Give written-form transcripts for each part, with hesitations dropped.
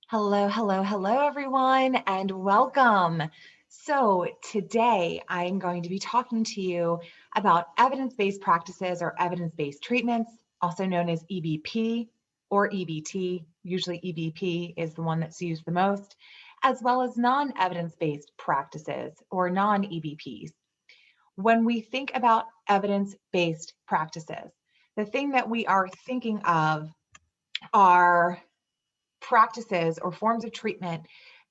Hello, hello, hello, everyone, and welcome. So today I'm going to be talking to you about evidence-based practices or evidence-based treatments, also known as EBP or EBT. Usually EBP is the one that's used the most, as well as non-evidence-based practices or non-EBPs. When we think about evidence-based practices, the thing that we are thinking of are practices or forms of treatment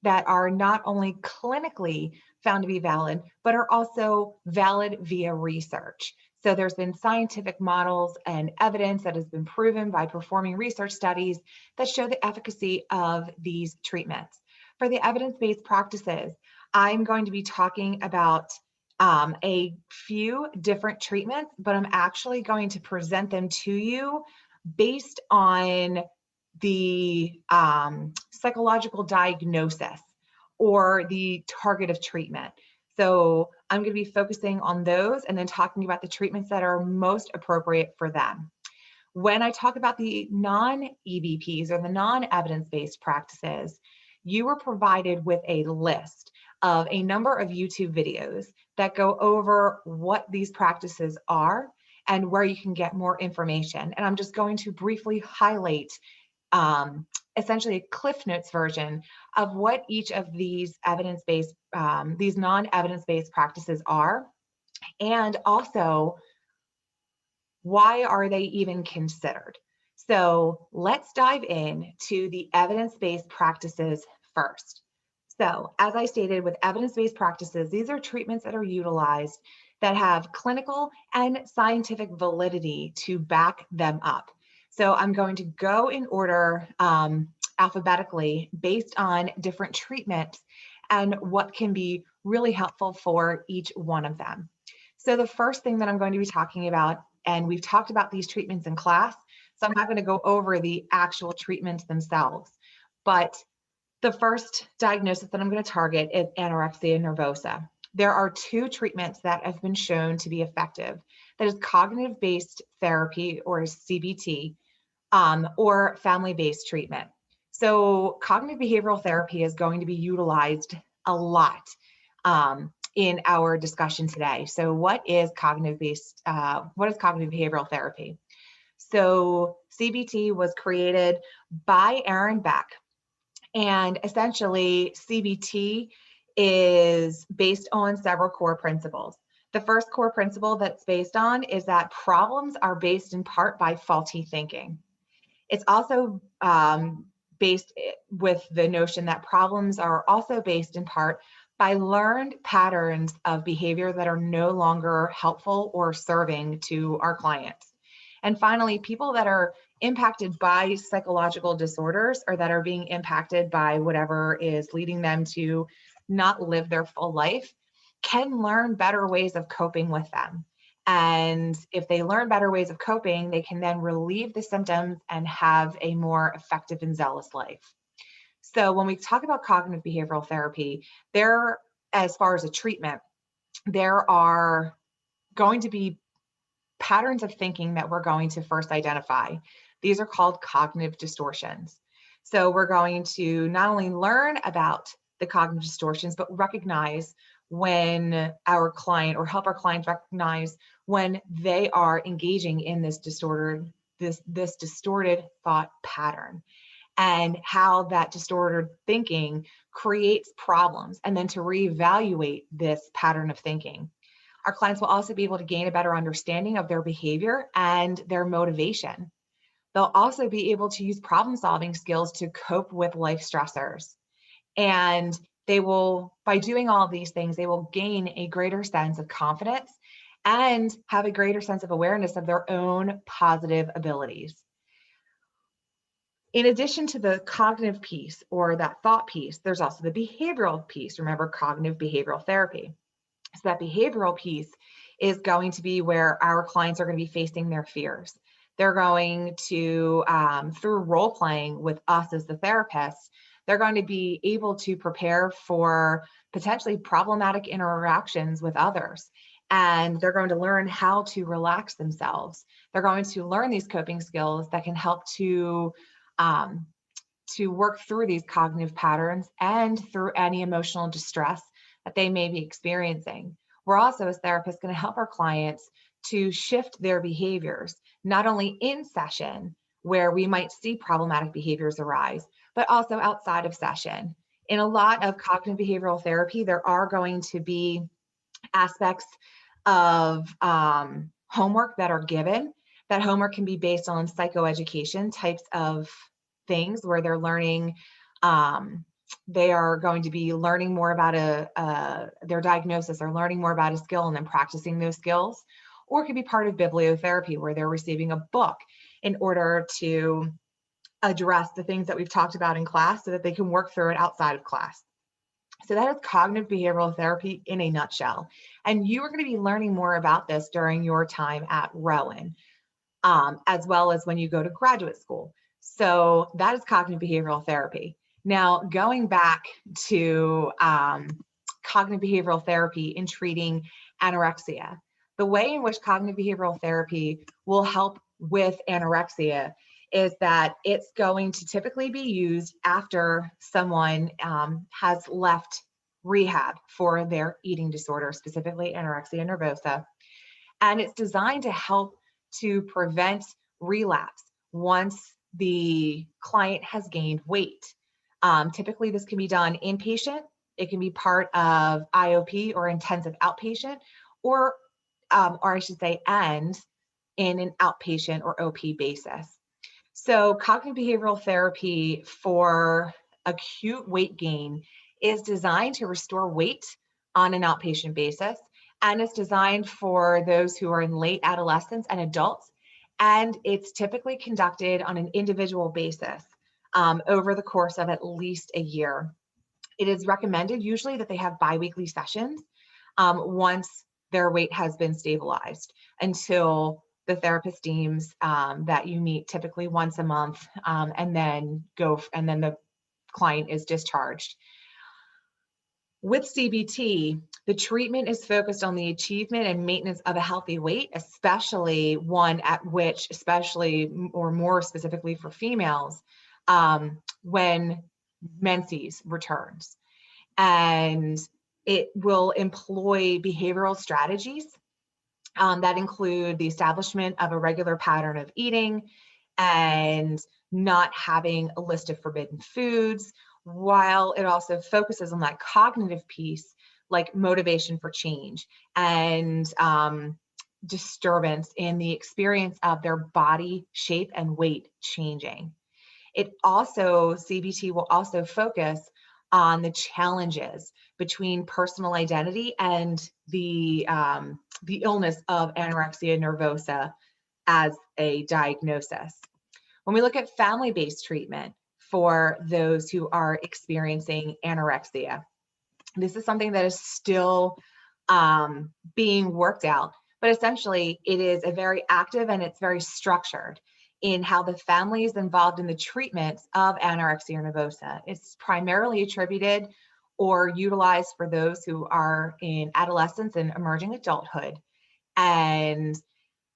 that are not only clinically found to be valid, but are also valid via research. So there's been scientific models and evidence that has been proven by performing research studies that show the efficacy of these treatments. For the evidence-based practices, I'm going to be talking about a few different treatments, but I'm actually going to present them to you based on the psychological diagnosis or the target of treatment. So I'm going to be focusing on those and then talking about the treatments that are most appropriate for them. When I talk about the non-EBPs or the non-evidence-based practices, you were provided with a list of a number of YouTube videos that go over what these practices are and where you can get more information. And I'm just going to briefly highlight essentially a Cliff Notes version of what each of these evidence-based, these non-evidence-based practices are, and also why are they even considered. So let's dive in to the evidence-based practices first. So as I stated, with evidence-based practices, these are treatments that are utilized that have clinical and scientific validity to back them up. So I'm going to go in order alphabetically based on different treatments and what can be really helpful for each one of them. So the first thing that I'm going to be talking about, and we've talked about these treatments in class, so I'm not going to go over the actual treatments themselves, but the first diagnosis that I'm going to target is anorexia nervosa. There are two treatments that have been shown to be effective. That is cognitive-based therapy, or CBT, or family-based treatment. So cognitive behavioral therapy is going to be utilized a lot in our discussion today. So what is cognitive behavioral therapy? So CBT was created by Aaron Beck, and essentially CBT is based on several core principles. The first core principle that's based on is that problems are based in part by faulty thinking. It's also based with the notion that problems are also based in part by learned patterns of behavior that are no longer helpful or serving to our clients. And finally, people that are impacted by psychological disorders or that are being impacted by whatever is leading them to not live their full life can learn better ways of coping with them. And if they learn better ways of coping, they can then relieve the symptoms and have a more effective and zealous life. So when we talk about cognitive behavioral therapy, as far as a treatment, there are going to be patterns of thinking that we're going to first identify. These are called cognitive distortions. So we're going to not only learn about the cognitive distortions, but recognize when our client, or help our clients recognize when they are engaging in this distorted thought pattern, and how that distorted thinking creates problems, and then to reevaluate this pattern of thinking. Our clients will also be able to gain a better understanding of their behavior and their motivation. They'll also be able to use problem-solving skills to cope with life stressors. And they will, by doing all of these things, they will gain a greater sense of confidence and have a greater sense of awareness of their own positive abilities. In addition to the cognitive piece, or that thought piece, there's also the behavioral piece. Remember, cognitive behavioral therapy. So that behavioral piece is going to be where our clients are going to be facing their fears. They're going to, through role playing with us as the therapists, they're going to be able to prepare for potentially problematic interactions with others. And they're going to learn how to relax themselves. They're going to learn these coping skills that can help to to work through these cognitive patterns and through any emotional distress that they may be experiencing. We're also, as therapists, going to help our clients to shift their behaviors, not only in session, where we might see problematic behaviors arise, but also outside of session. In a lot of cognitive behavioral therapy, there are going to be aspects of homework that are given. That homework can be based on psychoeducation types of things where they're learning, they are going to be learning more about their diagnosis or learning more about a skill and then practicing those skills. Or it could be part of bibliotherapy where they're receiving a book in order to address the things that we've talked about in class so that they can work through it outside of class. So that is cognitive behavioral therapy in a nutshell. And you are going to be learning more about this during your time at Rowan, as well as when you go to graduate school. So that is cognitive behavioral therapy. Now, going back to cognitive behavioral therapy in treating anorexia, the way in which cognitive behavioral therapy will help with anorexia is that it's going to typically be used after someone has left rehab for their eating disorder, specifically anorexia nervosa. And it's designed to help to prevent relapse once the client has gained weight. Typically, this can be done inpatient. It can be part of IOP or intensive outpatient, or I should say, and in an outpatient or OP basis. So cognitive behavioral therapy for acute weight gain is designed to restore weight on an outpatient basis, and it's designed for those who are in late adolescence and adults, and it's typically conducted on an individual basis over the course of at least a year. It is recommended usually that they have biweekly sessions once their weight has been stabilized until the therapist deems that you meet typically once a month, and then the client is discharged. With CBT, the treatment is focused on the achievement and maintenance of a healthy weight, especially one at which, especially or more specifically for females, when menses returns. And it will employ behavioral strategies that include the establishment of a regular pattern of eating and not having a list of forbidden foods, while it also focuses on that cognitive piece, like motivation for change and disturbance in the experience of their body shape and weight changing. CBT will also focus on the challenges between personal identity and the illness of anorexia nervosa as a diagnosis. When we look at family-based treatment for those who are experiencing anorexia, this is something that is still being worked out, but essentially it is a very active and it's very structured in how the family is involved in the treatment of anorexia nervosa. It's primarily attributed or utilized for those who are in adolescence and emerging adulthood. And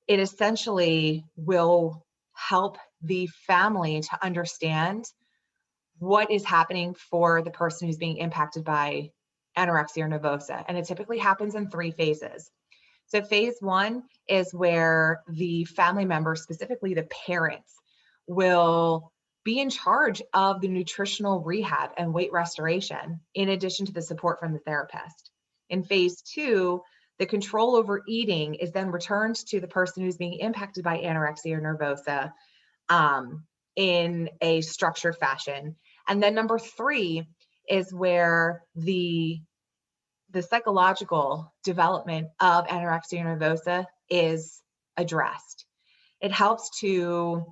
it essentially will help the family to understand what is happening for the person who's being impacted by anorexia nervosa. And it typically happens in 3 phases. So phase 1 is where the family members, specifically the parents, will be in charge of the nutritional rehab and weight restoration, in addition to the support from the therapist. In phase 2, the control over eating is then returned to the person who's being impacted by anorexia nervosa in a structured fashion. And then number 3 is where the psychological development of anorexia nervosa is addressed. It helps to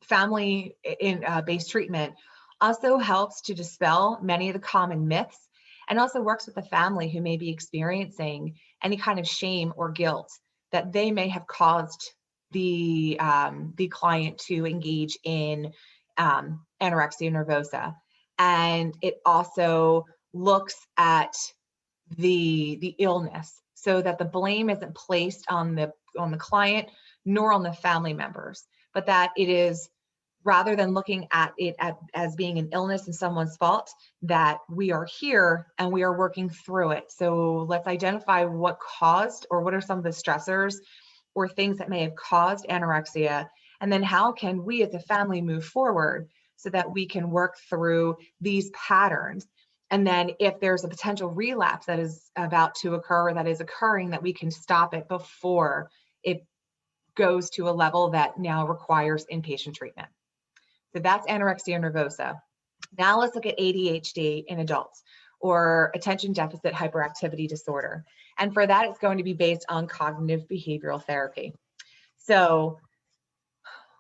family-based treatment also helps to dispel many of the common myths, and also works with the family who may be experiencing any kind of shame or guilt that they may have caused the client to engage in anorexia nervosa. And it also looks at the illness so that the blame isn't placed on the client nor on the family members, but that it is rather than looking at it as being an illness and someone's fault, that we are here and we are working through it. So let's identify what caused, or what are some of the stressors or things that may have caused anorexia, and then how can we as a family move forward so that we can work through these patterns. And then if there's a potential relapse that is about to occur, or that is occurring, that we can stop it before it goes to a level that now requires inpatient treatment. So that's anorexia nervosa. Now let's look at ADHD in adults, or attention deficit hyperactivity disorder. And for that, it's going to be based on cognitive behavioral therapy. So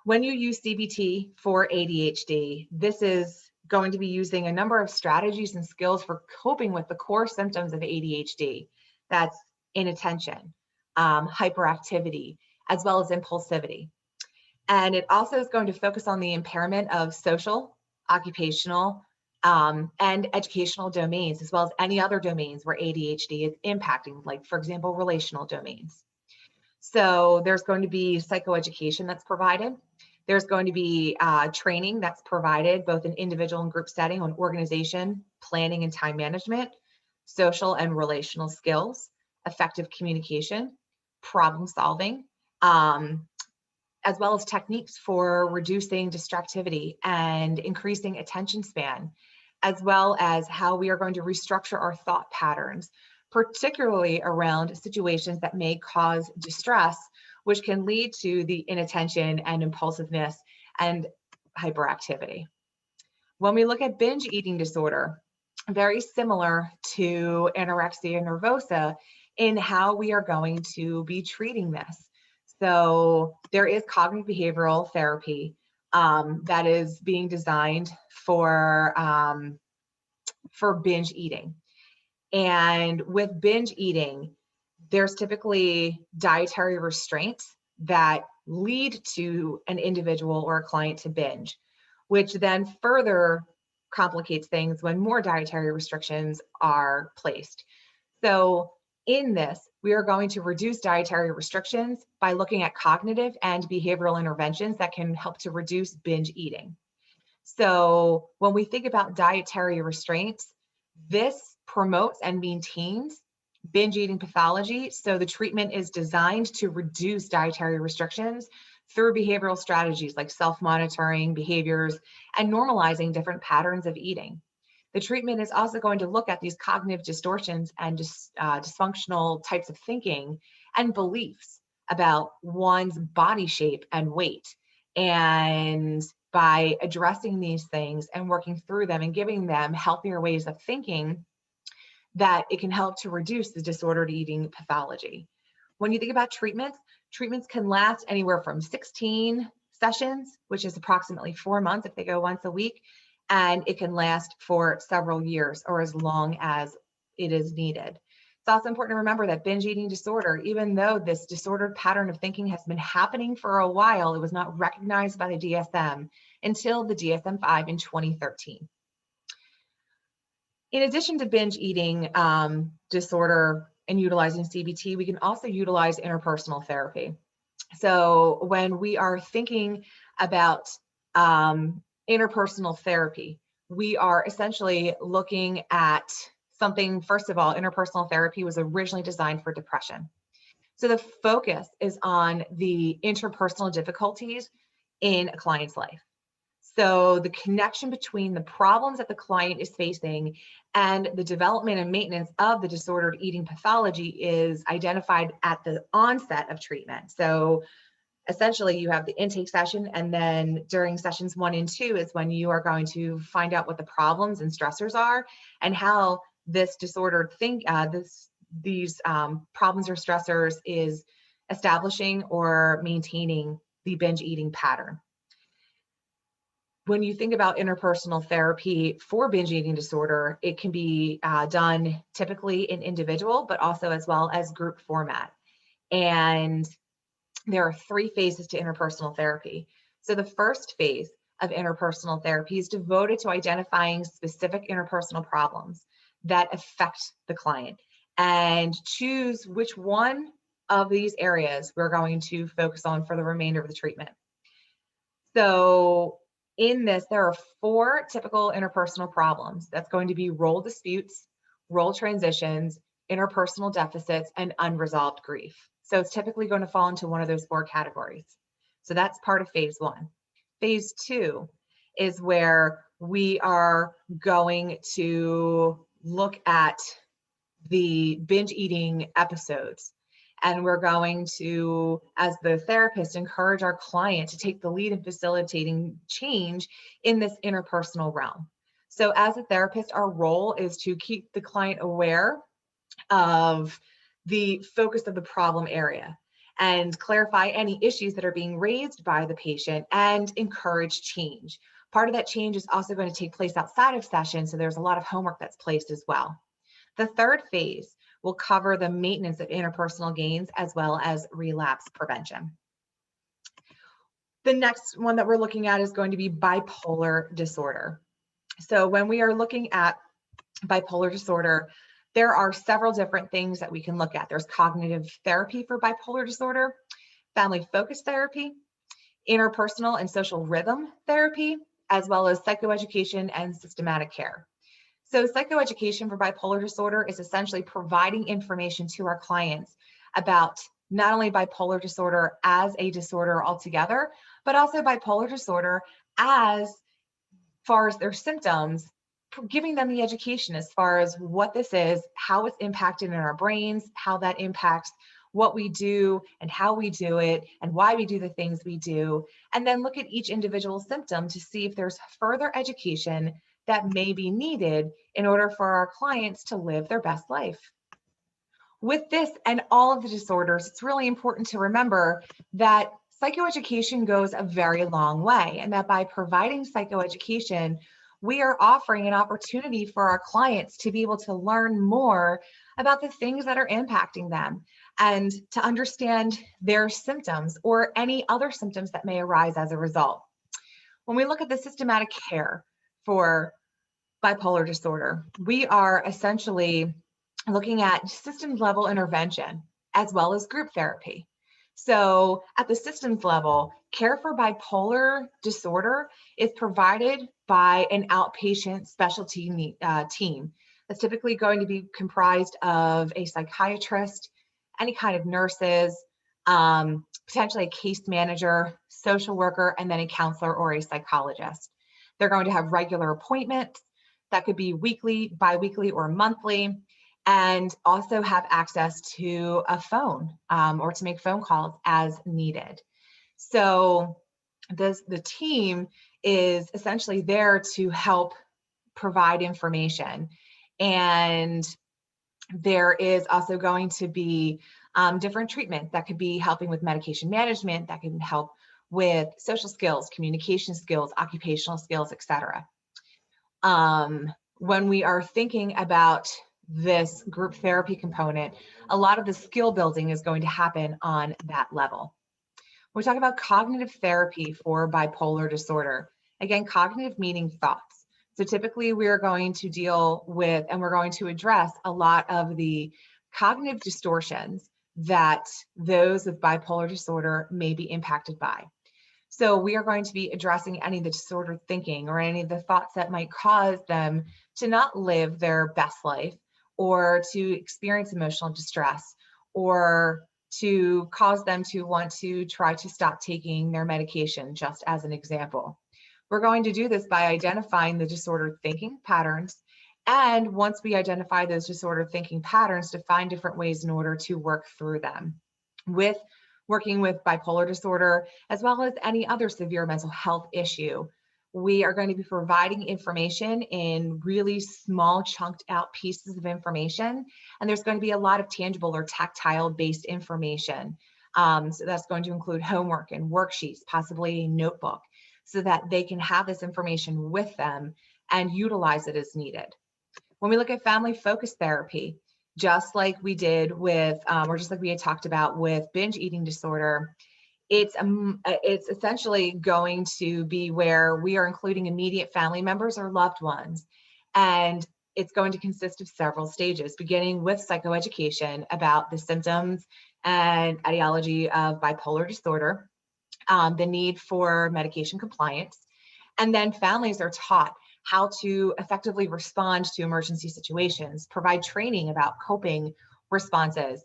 when you use CBT for ADHD, this is going to be using a number of strategies and skills for coping with the core symptoms of ADHD. That's inattention, hyperactivity, as well as impulsivity. And it also is going to focus on the impairment of social, occupational, and educational domains, as well as any other domains where ADHD is impacting, like, for example, relational domains. So there's going to be psychoeducation that's provided. There's going to be training that's provided both in individual and group setting on organization, planning and time management, social and relational skills, effective communication, problem solving, as well as techniques for reducing distractivity and increasing attention span, as well as how we are going to restructure our thought patterns, particularly around situations that may cause distress, which can lead to the inattention and impulsiveness and hyperactivity. When we look at binge eating disorder, very similar to anorexia nervosa in how we are going to be treating this. So there is cognitive behavioral therapy that is being designed for binge eating. And with binge eating, there's typically dietary restraints that lead to an individual or a client to binge, which then further complicates things when more dietary restrictions are placed. So in this, we are going to reduce dietary restrictions by looking at cognitive and behavioral interventions that can help to reduce binge eating. So when we think about dietary restraints, this promotes and maintains binge eating pathology. So the treatment is designed to reduce dietary restrictions through behavioral strategies like self-monitoring behaviors and normalizing different patterns of eating. The treatment is also going to look at these cognitive distortions and dysfunctional types of thinking and beliefs about one's body shape and weight. And by addressing these things and working through them and giving them healthier ways of thinking, that it can help to reduce the disordered eating pathology. When you think about treatments can last anywhere from 16 sessions, which is approximately 4 months if they go once a week, and it can last for several years or as long as it is needed. It's also important to remember that binge eating disorder, even though this disordered pattern of thinking has been happening for a while, it was not recognized by the DSM until the DSM-5 in 2013. In addition to binge eating disorder and utilizing CBT, we can also utilize interpersonal therapy. So when we are thinking about interpersonal therapy, we are essentially looking at something. First of all, interpersonal therapy was originally designed for depression. So the focus is on the interpersonal difficulties in a client's life. So the connection between the problems that the client is facing and the development and maintenance of the disordered eating pathology is identified at the onset of treatment. So essentially you have the intake session, and then during sessions 1 and 2 is when you are going to find out what the problems and stressors are and how this disordered these problems or stressors is establishing or maintaining the binge eating pattern. When you think about interpersonal therapy for binge eating disorder, it can be done typically in individual, but also as well as group format. And there are 3 phases to interpersonal therapy. So the first phase of interpersonal therapy is devoted to identifying specific interpersonal problems that affect the client and choose which one of these areas we're going to focus on for the remainder of the treatment. So In this, there are 4 typical interpersonal problems. That's going to be role disputes, role transitions, interpersonal deficits, and unresolved grief. So it's typically going to fall into one of those 4 categories. So that's part of phase 1. Phase 2 is where we are going to look at the binge eating episodes. And we're going to, as the therapist, encourage our client to take the lead in facilitating change in this interpersonal realm. So as a therapist, our role is to keep the client aware of the focus of the problem area and clarify any issues that are being raised by the patient and encourage change. Part of that change is also going to take place outside of session, so there's a lot of homework that's placed as well. The third phase will cover the maintenance of interpersonal gains as well as relapse prevention. The next one that we're looking at is going to be bipolar disorder. So when we are looking at bipolar disorder, there are several different things that we can look at. There's cognitive therapy for bipolar disorder, family focused therapy, interpersonal and social rhythm therapy, as well as psychoeducation and systematic care. So psychoeducation for bipolar disorder is essentially providing information to our clients about not only bipolar disorder as a disorder altogether, but also bipolar disorder as far as their symptoms, giving them the education as far as what this is, how it's impacted in our brains, how that impacts what we do and how we do it and why we do the things we do, and then look at each individual symptom to see if there's further education that may be needed in order for our clients to live their best life. With this and all of the disorders, it's really important to remember that psychoeducation goes a very long way, and that by providing psychoeducation, we are offering an opportunity for our clients to be able to learn more about the things that are impacting them and to understand their symptoms or any other symptoms that may arise as a result. When we look at the systematic care for bipolar disorder, we are essentially looking at systems level intervention as well as group therapy. So at the systems level, care for bipolar disorder is provided by an outpatient specialty team that's typically going to be comprised of a psychiatrist, any kind of nurses, potentially a case manager, social worker, and then a counselor or a psychologist. They're going to have regular appointments that could be weekly, biweekly, or monthly, and also have access to a phone or to make phone calls as needed. So the team is essentially there to help provide information. And there is also going to be different treatments that could be helping with medication management, that can help with social skills, communication skills, occupational skills, etc. When we are thinking about this group therapy component, a lot of the skill building is going to happen on that level. We're talking about cognitive therapy for bipolar disorder. Again, cognitive meaning thoughts. So typically we're going to deal with, and we're going to address a lot of the cognitive distortions that those with bipolar disorder may be impacted by. So we are going to be addressing any of the disordered thinking or any of the thoughts that might cause them to not live their best life, or to experience emotional distress, or to cause them to want to try to stop taking their medication, just as an example. We're going to do this by identifying the disordered thinking patterns, and once we identify those disordered thinking patterns, to find different ways in order to work through them. With working with bipolar disorder, as well as any other severe mental health issue, we are going to be providing information in really small chunked out pieces of information. And there's going to be a lot of tangible or tactile based information. So that's going to include homework and worksheets, possibly a notebook, so that they can have this information with them and utilize it as needed. When we look at family focused therapy, just like we did with, or just like we had talked about with binge eating disorder, it's essentially going to be where we are including immediate family members or loved ones. And it's going to consist of several stages, beginning with psychoeducation about the symptoms and etiology of bipolar disorder, the need for medication compliance, And then families are taught how to effectively respond to emergency situations, provide training about coping responses,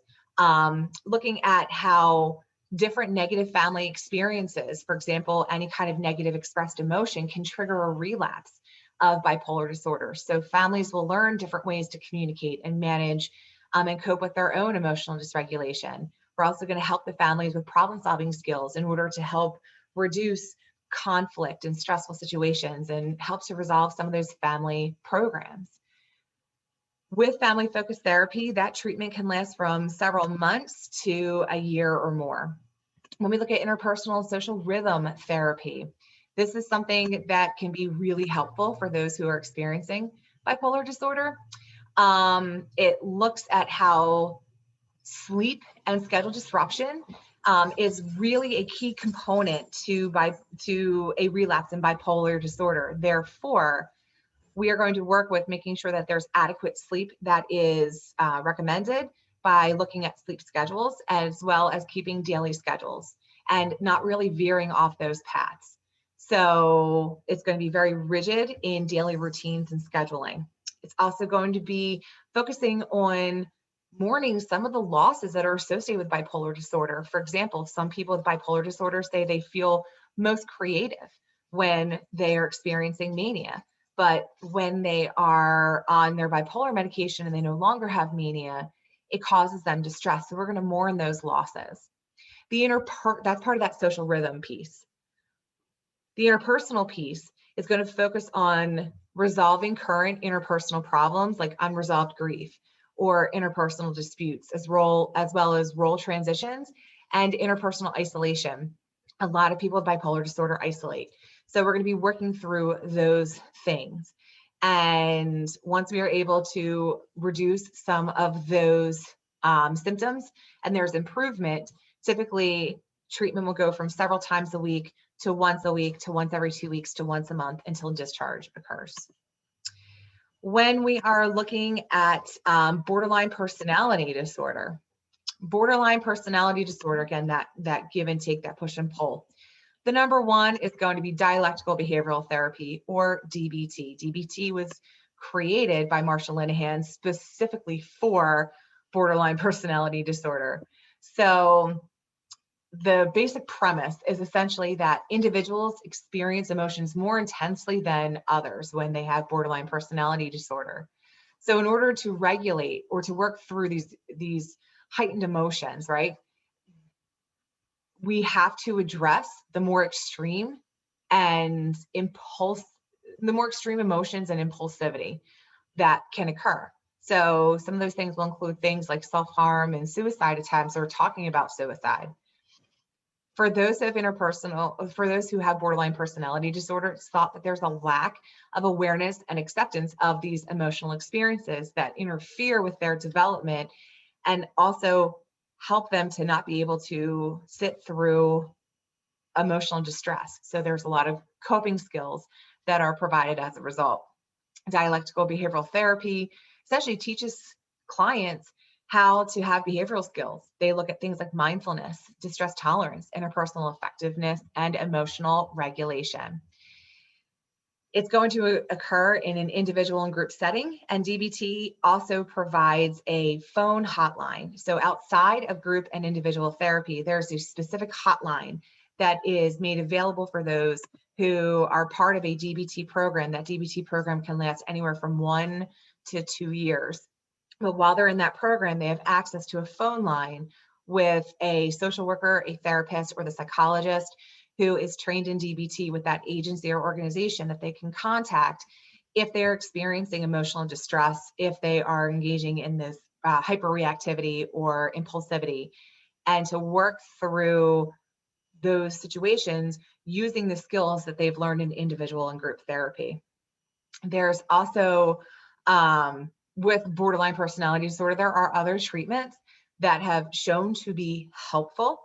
looking at how different negative family experiences, for example, any kind of negative expressed emotion can trigger a relapse of bipolar disorder. So families will learn different ways to communicate and manage and cope with their own emotional dysregulation. We're also going to help the families with problem-solving skills in order to help reduce conflict in stressful situations and help to resolve some of those family programs. With family-focused therapy, that treatment can last from several months to a year or more. When we look at interpersonal and social rhythm therapy, this is something that can be really helpful for those who are experiencing bipolar disorder. It looks at how sleep and schedule disruption is really a key component to a relapse in bipolar disorder. Therefore, we are going to work with making sure that there's adequate sleep that is recommended by looking at sleep schedules, as well as keeping daily schedules and not really veering off those paths. So it's going to be very rigid in daily routines and scheduling. It's also going to be focusing on mourning some of the losses that are associated with bipolar disorder. For example, some people with bipolar disorder say they feel most creative when they are experiencing mania. But when they are on their bipolar medication and they no longer have mania, it causes them distress. So we're going to mourn those losses. That's part of that social rhythm piece. The interpersonal piece is going to focus on resolving current interpersonal problems like unresolved grief or interpersonal disputes, as well as role transitions and interpersonal isolation. A lot of people with bipolar disorder isolate. So we're going to be working through those things. And once we are able to reduce some of those symptoms and there's improvement, typically treatment will go from several times a week to once every 2 weeks to once a month until discharge occurs. When we are looking at borderline personality disorder, again, that give and take, that push and pull. The number one is going to be dialectical behavioral therapy, or DBT. DBT was created by Marshall Linehan specifically for borderline personality disorder. So the basic premise is essentially that individuals experience emotions more intensely than others when they have borderline personality disorder. So in order to regulate or to work through these heightened emotions, right, we have to address the more extreme emotions and impulsivity that can occur. So some of those things will include things like self-harm and suicide attempts, or talking about suicide. For those who have borderline personality disorder, it's thought that there's a lack of awareness and acceptance of these emotional experiences that interfere with their development and also help them to not be able to sit through emotional distress. So there's a lot of coping skills that are provided as a result. Dialectical behavioral therapy essentially teaches clients how to have behavioral skills. They look at things like mindfulness, distress tolerance, interpersonal effectiveness, and emotional regulation. It's going to occur in an individual and group setting, and DBT also provides a phone hotline. So outside of group and individual therapy, there's a specific hotline that is made available for those who are part of a DBT program. That DBT program can last anywhere from 1 to 2 years. But while they're in that program, they have access to a phone line with a social worker, a therapist, or the psychologist who is trained in DBT with that agency or organization that they can contact if they're experiencing emotional distress, if they are engaging in this hyperreactivity or impulsivity, and to work through those situations using the skills that they've learned in individual and group therapy. There's also, with borderline personality disorder, there are other treatments that have shown to be helpful.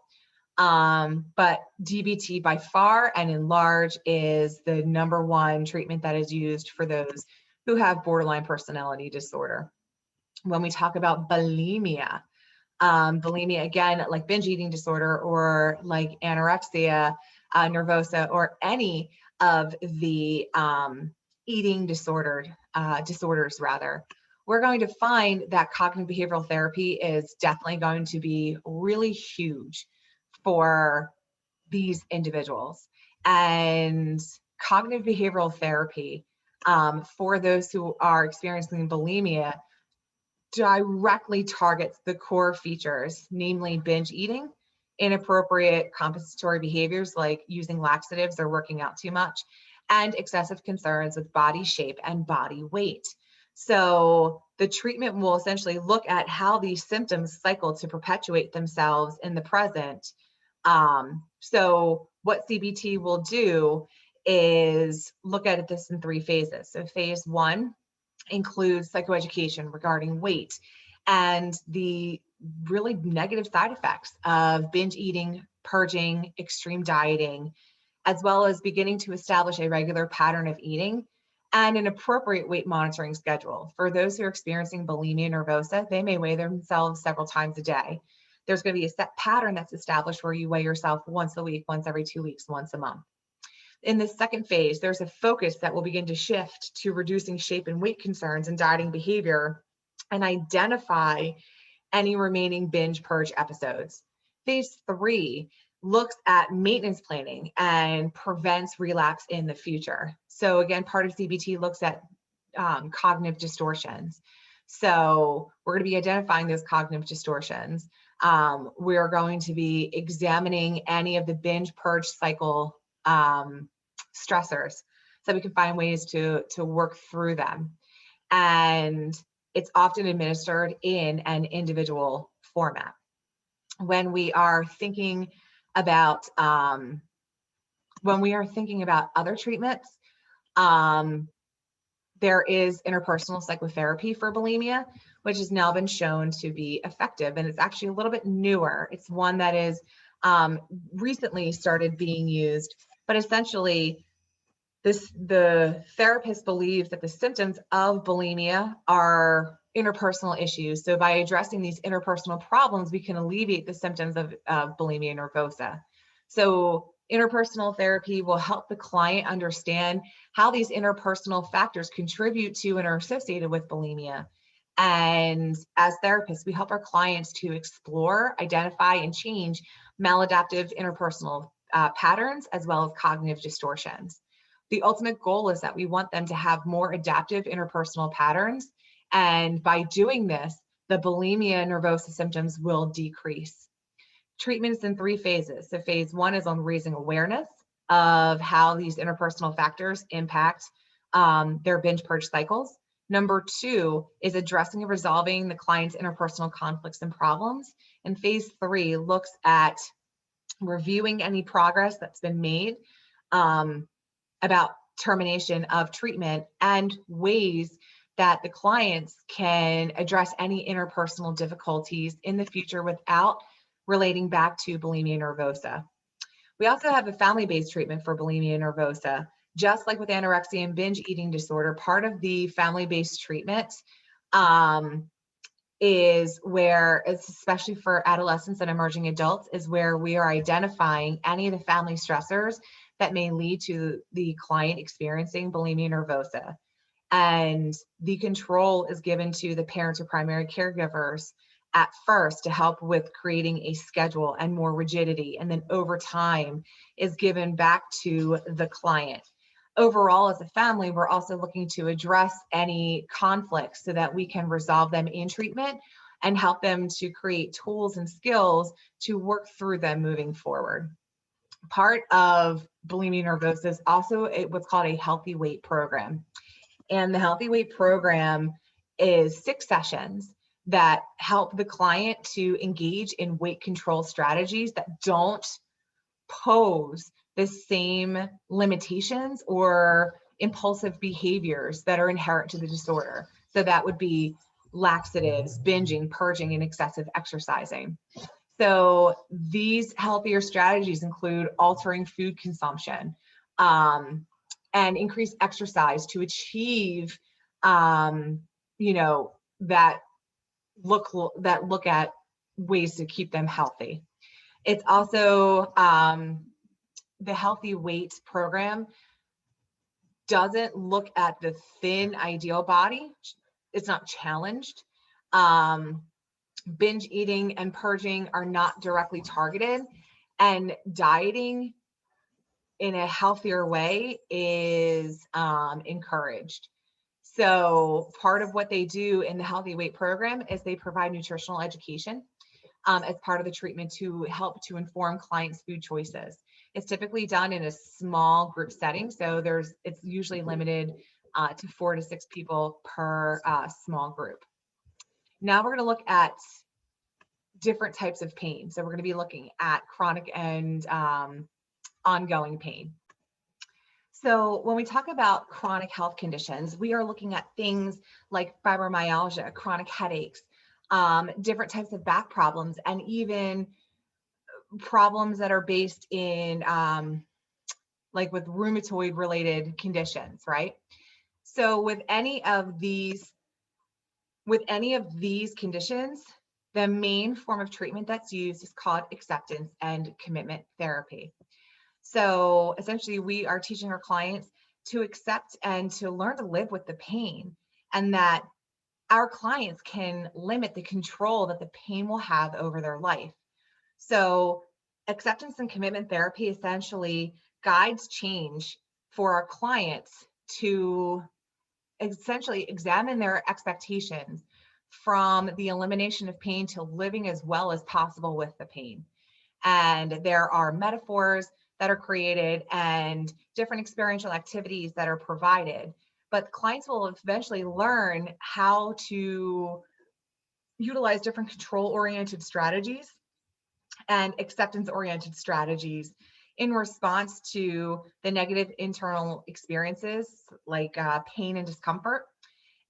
But DBT by far and in large is the number one treatment that is used for those who have borderline personality disorder. When we talk about bulimia, again, like binge eating disorder or like anorexia nervosa or any of the eating disorders, we're going to find that cognitive behavioral therapy is definitely going to be really huge for these individuals. And cognitive behavioral therapy, for those who are experiencing bulimia, directly targets the core features, namely binge eating, inappropriate compensatory behaviors like using laxatives or working out too much, and excessive concerns with body shape and body weight. So the treatment will essentially look at how these symptoms cycle to perpetuate themselves in the present. So what CBT will do is look at this in 3 phases. So phase 1 includes psychoeducation regarding weight and the really negative side effects of binge eating, purging, extreme dieting, as well as beginning to establish a regular pattern of eating and an appropriate weight monitoring schedule. For those who are experiencing bulimia nervosa, they may weigh themselves several times a day. There's going to be a set pattern that's established where you weigh yourself once a week, once every 2 weeks, once a month. In the second phase, there's a focus that will begin to shift to reducing shape and weight concerns and dieting behavior and identify any remaining binge purge episodes. Phase 3 looks at maintenance planning and prevents relapse in the future. So again, part of CBT looks at cognitive distortions. So we're going to be identifying those cognitive distortions. We're going to be examining any of the binge purge cycle stressors so we can find ways to work through them. And it's often administered in an individual format. When we are thinking about other treatments, there is interpersonal psychotherapy for bulimia, which has now been shown to be effective, and it's actually a little bit newer. It's one that is recently started being used, but essentially the therapist believes that the symptoms of bulimia are interpersonal issues. So by addressing these interpersonal problems, we can alleviate the symptoms of bulimia nervosa. So interpersonal therapy will help the client understand how these interpersonal factors contribute to and are associated with bulimia. And as therapists, we help our clients to explore, identify, and change maladaptive interpersonal patterns, as well as cognitive distortions. The ultimate goal is that we want them to have more adaptive interpersonal patterns. And by doing this, the bulimia nervosa symptoms will decrease. Treatment is in 3 phases. So phase 1 is on raising awareness of how these interpersonal factors impact their binge purge cycles. Number 2 is addressing and resolving the client's interpersonal conflicts and problems. And phase 3 looks at reviewing any progress that's been made about termination of treatment and ways that the clients can address any interpersonal difficulties in the future without relating back to bulimia nervosa. We also have a family-based treatment for bulimia nervosa. Just like with anorexia and binge eating disorder, part of the family-based treatment is where, especially for adolescents and emerging adults, is where we are identifying any of the family stressors that may lead to the client experiencing bulimia nervosa. And the control is given to the parents or primary caregivers at first to help with creating a schedule and more rigidity, and then over time is given back to the client. Overall, as a family, we're also looking to address any conflicts so that we can resolve them in treatment and help them to create tools and skills to work through them moving forward. Part of bulimia nervosa is also what's called a healthy weight program. And the healthy weight program is 6 sessions that help the client to engage in weight control strategies that don't pose the same limitations or impulsive behaviors that are inherent to the disorder. So that would be laxatives, binging, purging, and excessive exercising. So these healthier strategies include altering food consumption and increase exercise to achieve, that look at ways to keep them healthy. It's also the healthy weight program doesn't look at the thin ideal body. It's not challenged. Binge eating and purging are not directly targeted, and dieting in a healthier way is encouraged. So part of what they do in the Healthy Weight program is they provide nutritional education as part of the treatment to help to inform clients' food choices. It's typically done in a small group setting, so it's usually limited to 4 to 6 people per small group. Now we're going to look at different types of pain. So we're going to be looking at chronic and ongoing pain. So when we talk about chronic health conditions, we are looking at things like fibromyalgia, chronic headaches, different types of back problems, and even problems that are based in like with rheumatoid related conditions, right? So with any of these conditions, the main form of treatment that's used is called acceptance and commitment therapy. So essentially, we are teaching our clients to accept and to learn to live with the pain, and that our clients can limit the control that the pain will have over their life. So acceptance and commitment therapy essentially guides change for our clients to essentially examine their expectations from the elimination of pain to living as well as possible with the pain. And there are metaphors that are created and different experiential activities that are provided. But clients will eventually learn how to utilize different control-oriented strategies and acceptance-oriented strategies in response to the negative internal experiences like pain and discomfort,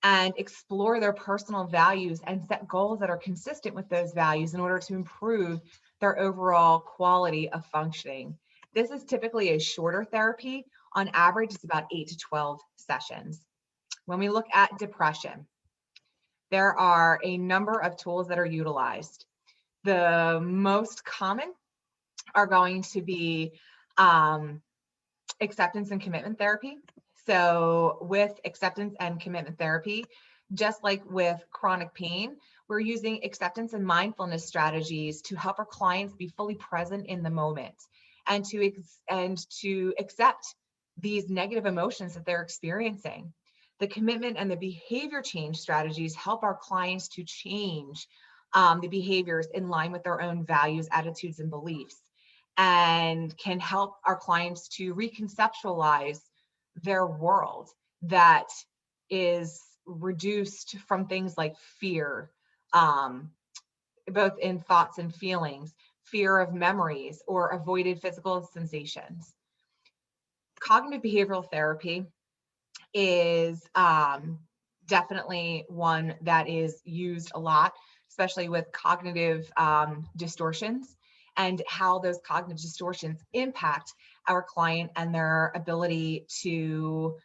and explore their personal values and set goals that are consistent with those values in order to improve their overall quality of functioning. This is typically a shorter therapy. On average, it's about 8 to 12 sessions. When we look at depression, there are a number of tools that are utilized. The most common are going to be acceptance and commitment therapy. So with acceptance and commitment therapy, just like with chronic pain, we're using acceptance and mindfulness strategies to help our clients be fully present in the moment and to accept these negative emotions that they're experiencing. The commitment and the behavior change strategies help our clients to change the behaviors in line with their own values, attitudes, and beliefs, and can help our clients to reconceptualize their world that is reduced from things like fear, both in thoughts and feelings, fear of memories, or avoided physical sensations. Cognitive behavioral therapy is definitely one that is used a lot, especially with cognitive distortions, and how those cognitive distortions impact our client and their ability to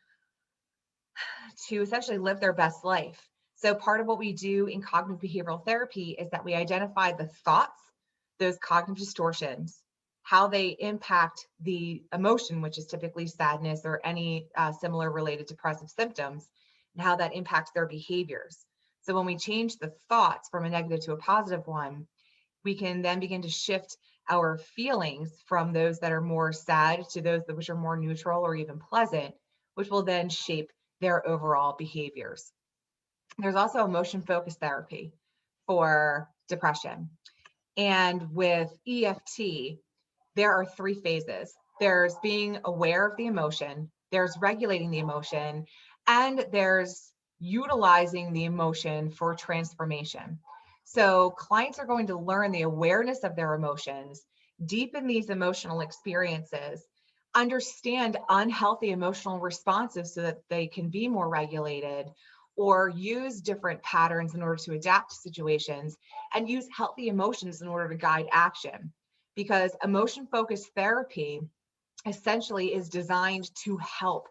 essentially live their best life. So part of what we do in cognitive behavioral therapy is that we identify the thoughts, those cognitive distortions, how they impact the emotion, which is typically sadness or any similar related depressive symptoms, and how that impacts their behaviors. So when we change the thoughts from a negative to a positive one, we can then begin to shift our feelings from those that are more sad to those which are more neutral or even pleasant, which will then shape their overall behaviors. There's also emotion-focused therapy for depression. And with EFT, there are 3 phases. There's being aware of the emotion, there's regulating the emotion, and there's utilizing the emotion for transformation. So clients are going to learn the awareness of their emotions, deepen these emotional experiences, understand unhealthy emotional responses so that they can be more regulated, or use different patterns in order to adapt to situations, and use healthy emotions in order to guide action. Because emotion-focused therapy essentially is designed to help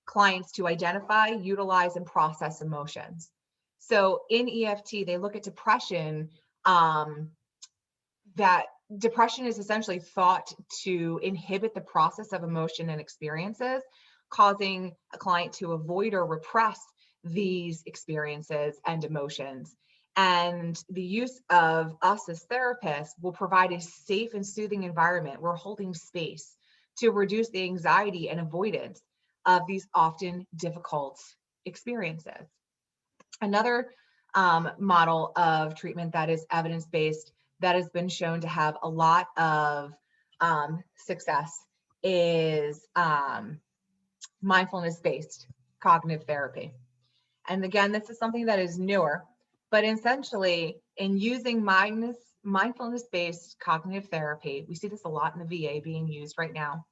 clients to identify, utilize, and process emotions. So in EFT, they look at depression, that depression is essentially thought to inhibit the process of emotion and experiences, causing a client to avoid or repress these experiences and emotions. And the use of us as therapists will provide a safe and soothing environment. We're holding space to reduce the anxiety and avoidance of these often difficult experiences. Another model of treatment that is evidence-based that has been shown to have a lot of success is mindfulness-based cognitive therapy. And again, this is something that is newer, but essentially in using mindfulness-based cognitive therapy, we see this a lot in the VA being used right now.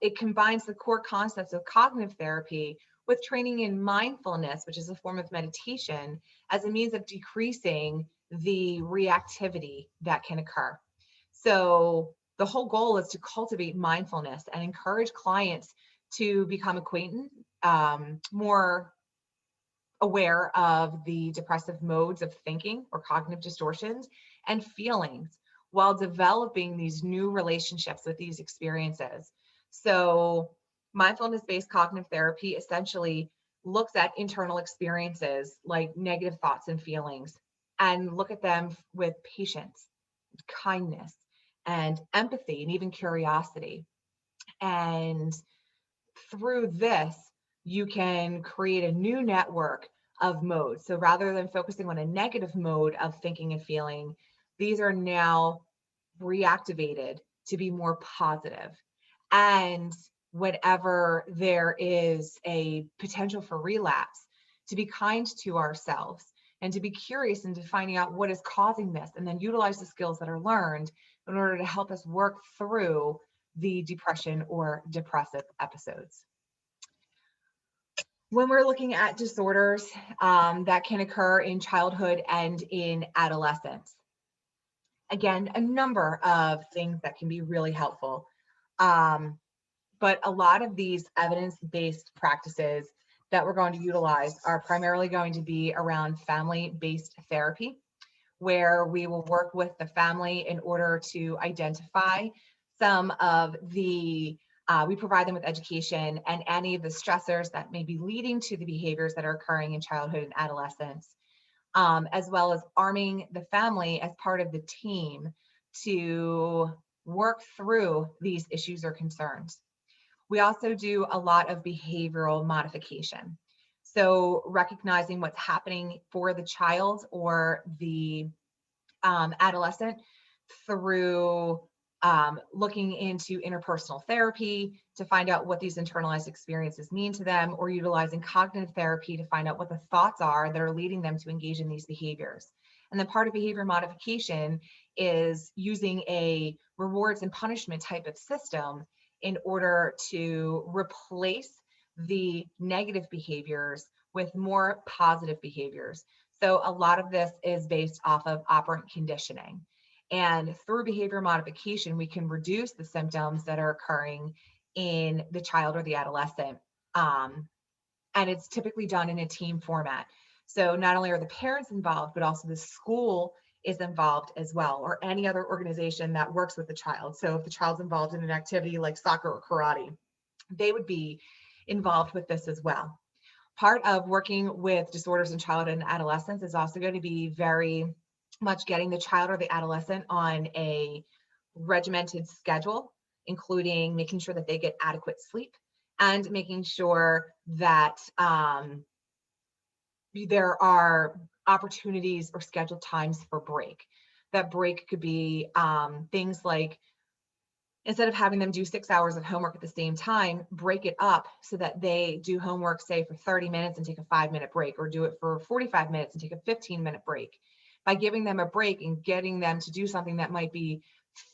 It combines the core concepts of cognitive therapy with training in mindfulness, which is a form of meditation, as a means of decreasing the reactivity that can occur. So the whole goal is to cultivate mindfulness and encourage clients to become acquainted, more aware of the depressive modes of thinking or cognitive distortions and feelings while developing these new relationships with these experiences. So mindfulness-based cognitive therapy essentially looks at internal experiences like negative thoughts and feelings and look at them with patience, kindness, and empathy, and even curiosity. And through this, you can create a new network of modes. So rather than focusing on a negative mode of thinking and feeling, these are now reactivated to be more positive. And whenever there is a potential for relapse, to be kind to ourselves and to be curious into finding out what is causing this, and then utilize the skills that are learned in order to help us work through the depression or depressive episodes. When we're looking at disorders that can occur in childhood and in adolescence, again, a number of things that can be really helpful. But a lot of these evidence-based practices that we're going to utilize are primarily going to be around family-based therapy, where we will work with the family in order to identify some of the, we provide them with education and any of the stressors that may be leading to the behaviors that are occurring in childhood and adolescence, as well as arming the family as part of the team to work through these issues or concerns. We also do a lot of behavioral modification. So recognizing what's happening for the child or the adolescent through looking into interpersonal therapy to find out what these internalized experiences mean to them, or utilizing cognitive therapy to find out what the thoughts are that are leading them to engage in these behaviors. And then part of behavior modification is using a rewards and punishment type of system in order to replace the negative behaviors with more positive behaviors. So a lot of this is based off of operant conditioning. And through behavior modification, we can reduce the symptoms that are occurring in the child or the adolescent. And it's typically done in a team format. So not only are the parents involved, but also the school is involved as well, or any other organization that works with the child. So if the child's involved in an activity like soccer or karate, they would be involved with this as well. Part of working with disorders in childhood and adolescence is also going to be very much getting the child or the adolescent on a regimented schedule, including making sure that they get adequate sleep and making sure that there are opportunities or scheduled times for break. That break could be things like, instead of having them do 6 hours of homework at the same time, break it up so that they do homework, say, for 30 minutes and take a 5-minute break, or do it for 45 minutes and take a 15-minute break. By giving them a break and getting them to do something that might be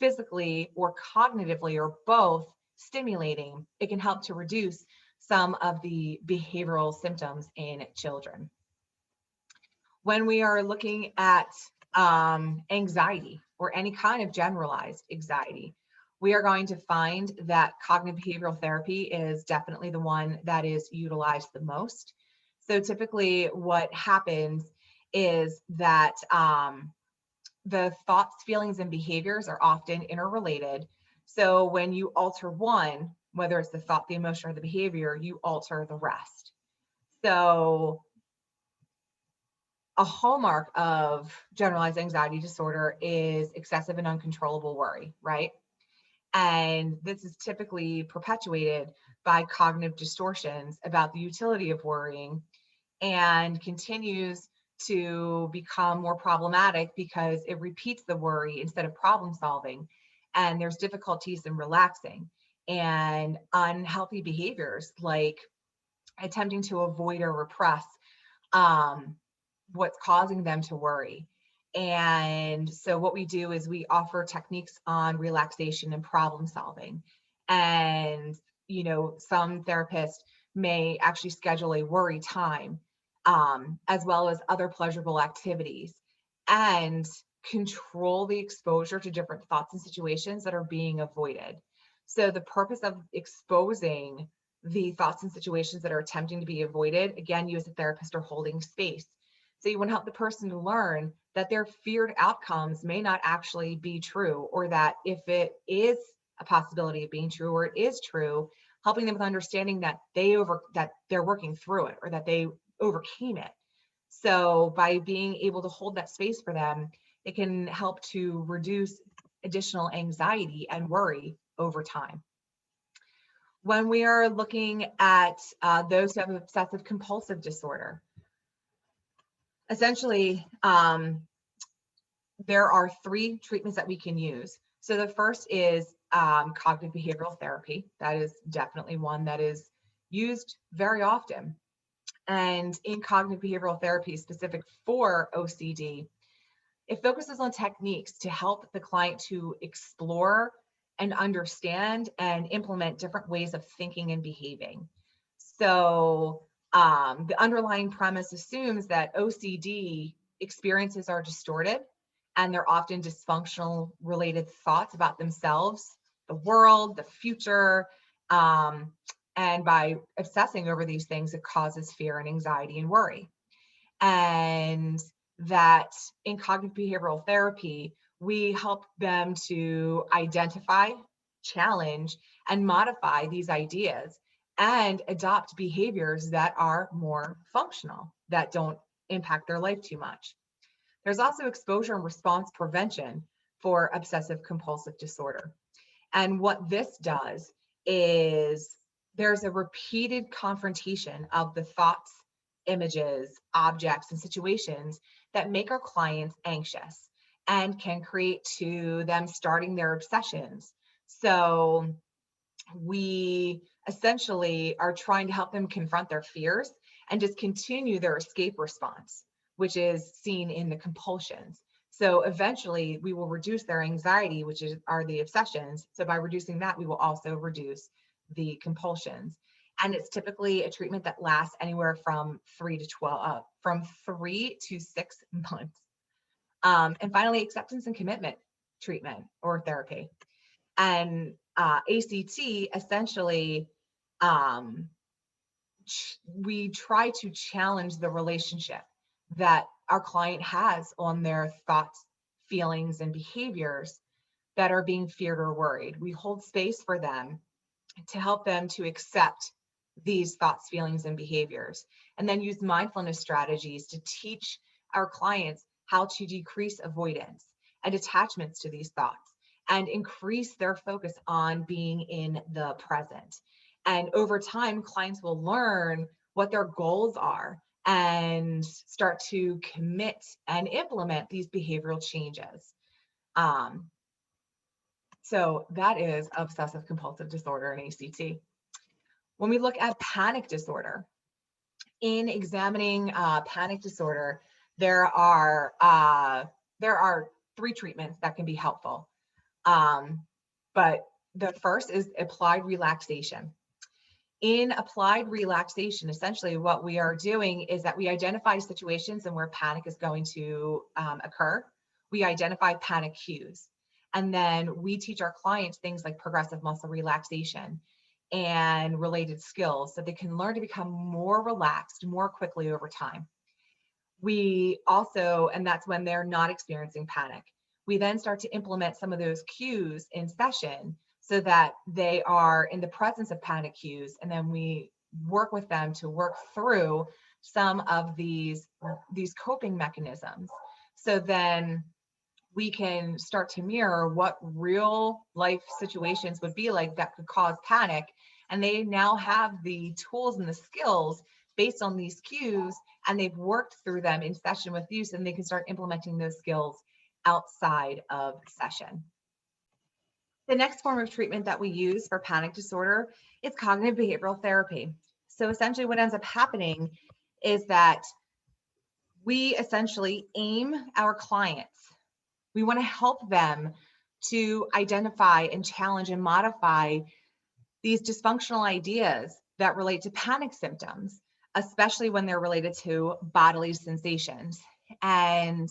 physically or cognitively or both stimulating, it can help to reduce some of the behavioral symptoms in children. When we are looking at anxiety or any kind of generalized anxiety, we are going to find that cognitive behavioral therapy is definitely the one that is utilized the most. So typically what happens is that the thoughts, feelings, and behaviors are often interrelated. So when you alter one, whether it's the thought, the emotion, or the behavior, you alter the rest. So a hallmark of generalized anxiety disorder is excessive and uncontrollable worry, right? And this is typically perpetuated by cognitive distortions about the utility of worrying, and continues to become more problematic because it repeats the worry instead of problem solving. And there's difficulties in relaxing, and unhealthy behaviors like attempting to avoid or repress what's causing them to worry. And so what we do is we offer techniques on relaxation and problem solving. And, you know, some therapists may actually schedule a worry time, as well as other pleasurable activities, and control the exposure to different thoughts and situations that are being avoided. So the purpose of exposing the thoughts and situations that are attempting to be avoided, again, you as a therapist are holding space. So you want to help the person to learn that their feared outcomes may not actually be true, or that if it is a possibility of being true, or it is true, helping them with understanding that that they're working through it, or that they overcame it. So by being able to hold that space for them, it can help to reduce additional anxiety and worry over time. When we are looking at those who have obsessive compulsive disorder, essentially, there are 3 treatments that we can use. So the first is cognitive behavioral therapy. That is definitely one that is used very often. And in cognitive behavioral therapy, specific for OCD, it focuses on techniques to help the client to explore and understand and implement different ways of thinking and behaving. So the underlying premise assumes that OCD experiences are distorted, and they're often dysfunctional related thoughts about themselves, the world, the future. And by obsessing over these things, it causes fear and anxiety and worry. And that in cognitive behavioral therapy, we help them to identify, challenge, and modify these ideas, and adopt behaviors that are more functional, that don't impact their life too much. There's also exposure and response prevention for obsessive compulsive disorder. And what this does is there's a repeated confrontation of the thoughts, images, objects, and situations that make our clients anxious and can create to them starting their obsessions. So we essentially are trying to help them confront their fears and just continue their escape response, which is seen in the compulsions. So eventually we will reduce their anxiety, which are the obsessions. So by reducing that, we will also reduce the compulsions. And it's typically a treatment that lasts anywhere from 3 to 6 months. And finally, acceptance and commitment treatment or therapy. And ACT, essentially, we try to challenge the relationship that our client has on their thoughts, feelings, and behaviors that are being feared or worried. We hold space for them to help them to accept these thoughts, feelings, and behaviors, and then use mindfulness strategies to teach our clients how to decrease avoidance and attachments to these thoughts, and increase their focus on being in the present. And over time, clients will learn what their goals are and start to commit and implement these behavioral changes. So that is obsessive compulsive disorder and ACT. When we look at panic disorder, in examining panic disorder, there are 3 treatments that can be helpful. But the first is applied relaxation. In applied relaxation, essentially what we are doing is that we identify situations and where panic is going to occur. We identify panic cues. And then we teach our clients things like progressive muscle relaxation and related skills so they can learn to become more relaxed more quickly over time. We also, and that's when they're not experiencing panic, we then start to implement some of those cues in session so that they are in the presence of panic cues, and then we work with them to work through some of these coping mechanisms. So then we can start to mirror what real life situations would be like that could cause panic. And they now have the tools and the skills based on these cues, and they've worked through them in session with you, and they can start implementing those skills outside of session. The next form of treatment that we use for panic disorder is cognitive behavioral therapy. So essentially what ends up happening is that we essentially aim our clients. We want to help them to identify and challenge and modify these dysfunctional ideas that relate to panic symptoms, especially when they're related to bodily sensations. And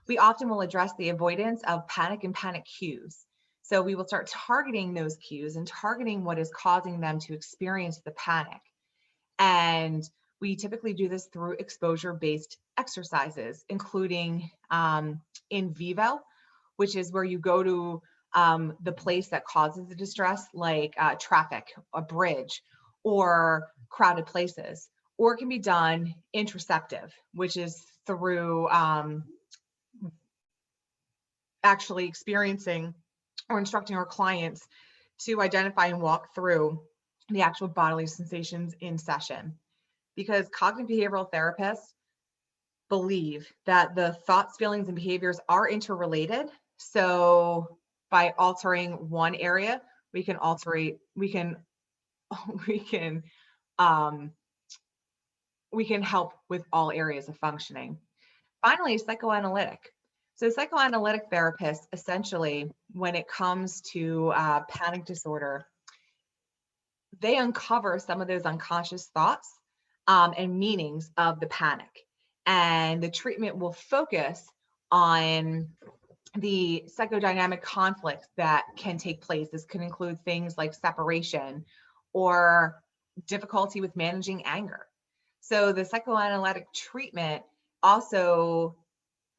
we often will address the avoidance of panic and panic cues. So we will start targeting those cues and targeting what is causing them to experience the panic. And we typically do this through exposure-based exercises, including in vivo, which is where you go to the place that causes the distress, like traffic, a bridge, or crowded places. Or it can be done interoceptive, which is through actually experiencing or instructing our clients to identify and walk through the actual bodily sensations in session. Because cognitive behavioral therapists believe that the thoughts, feelings, and behaviors are interrelated. So by altering one area, we can help with all areas of functioning. Finally, psychoanalytic. So psychoanalytic therapists, essentially, when it comes to panic disorder, they uncover some of those unconscious thoughts and meanings of the panic. And the treatment will focus on the psychodynamic conflicts that can take place. This can include things like separation or difficulty with managing anger. So the psychoanalytic treatment also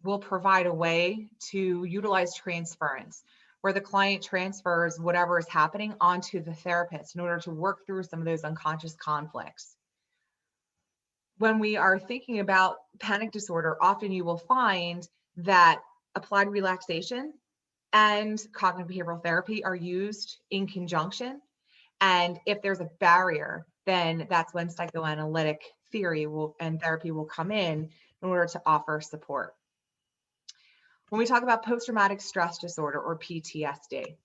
will provide a way to utilize transference, where the client transfers whatever is happening onto the therapist in order to work through some of those unconscious conflicts. When we are thinking about panic disorder, often you will find that applied relaxation and cognitive behavioral therapy are used in conjunction. And if there's a barrier, then that's when psychoanalytic theory and therapy will come in order to offer support. When we talk about post-traumatic stress disorder, or PTSD,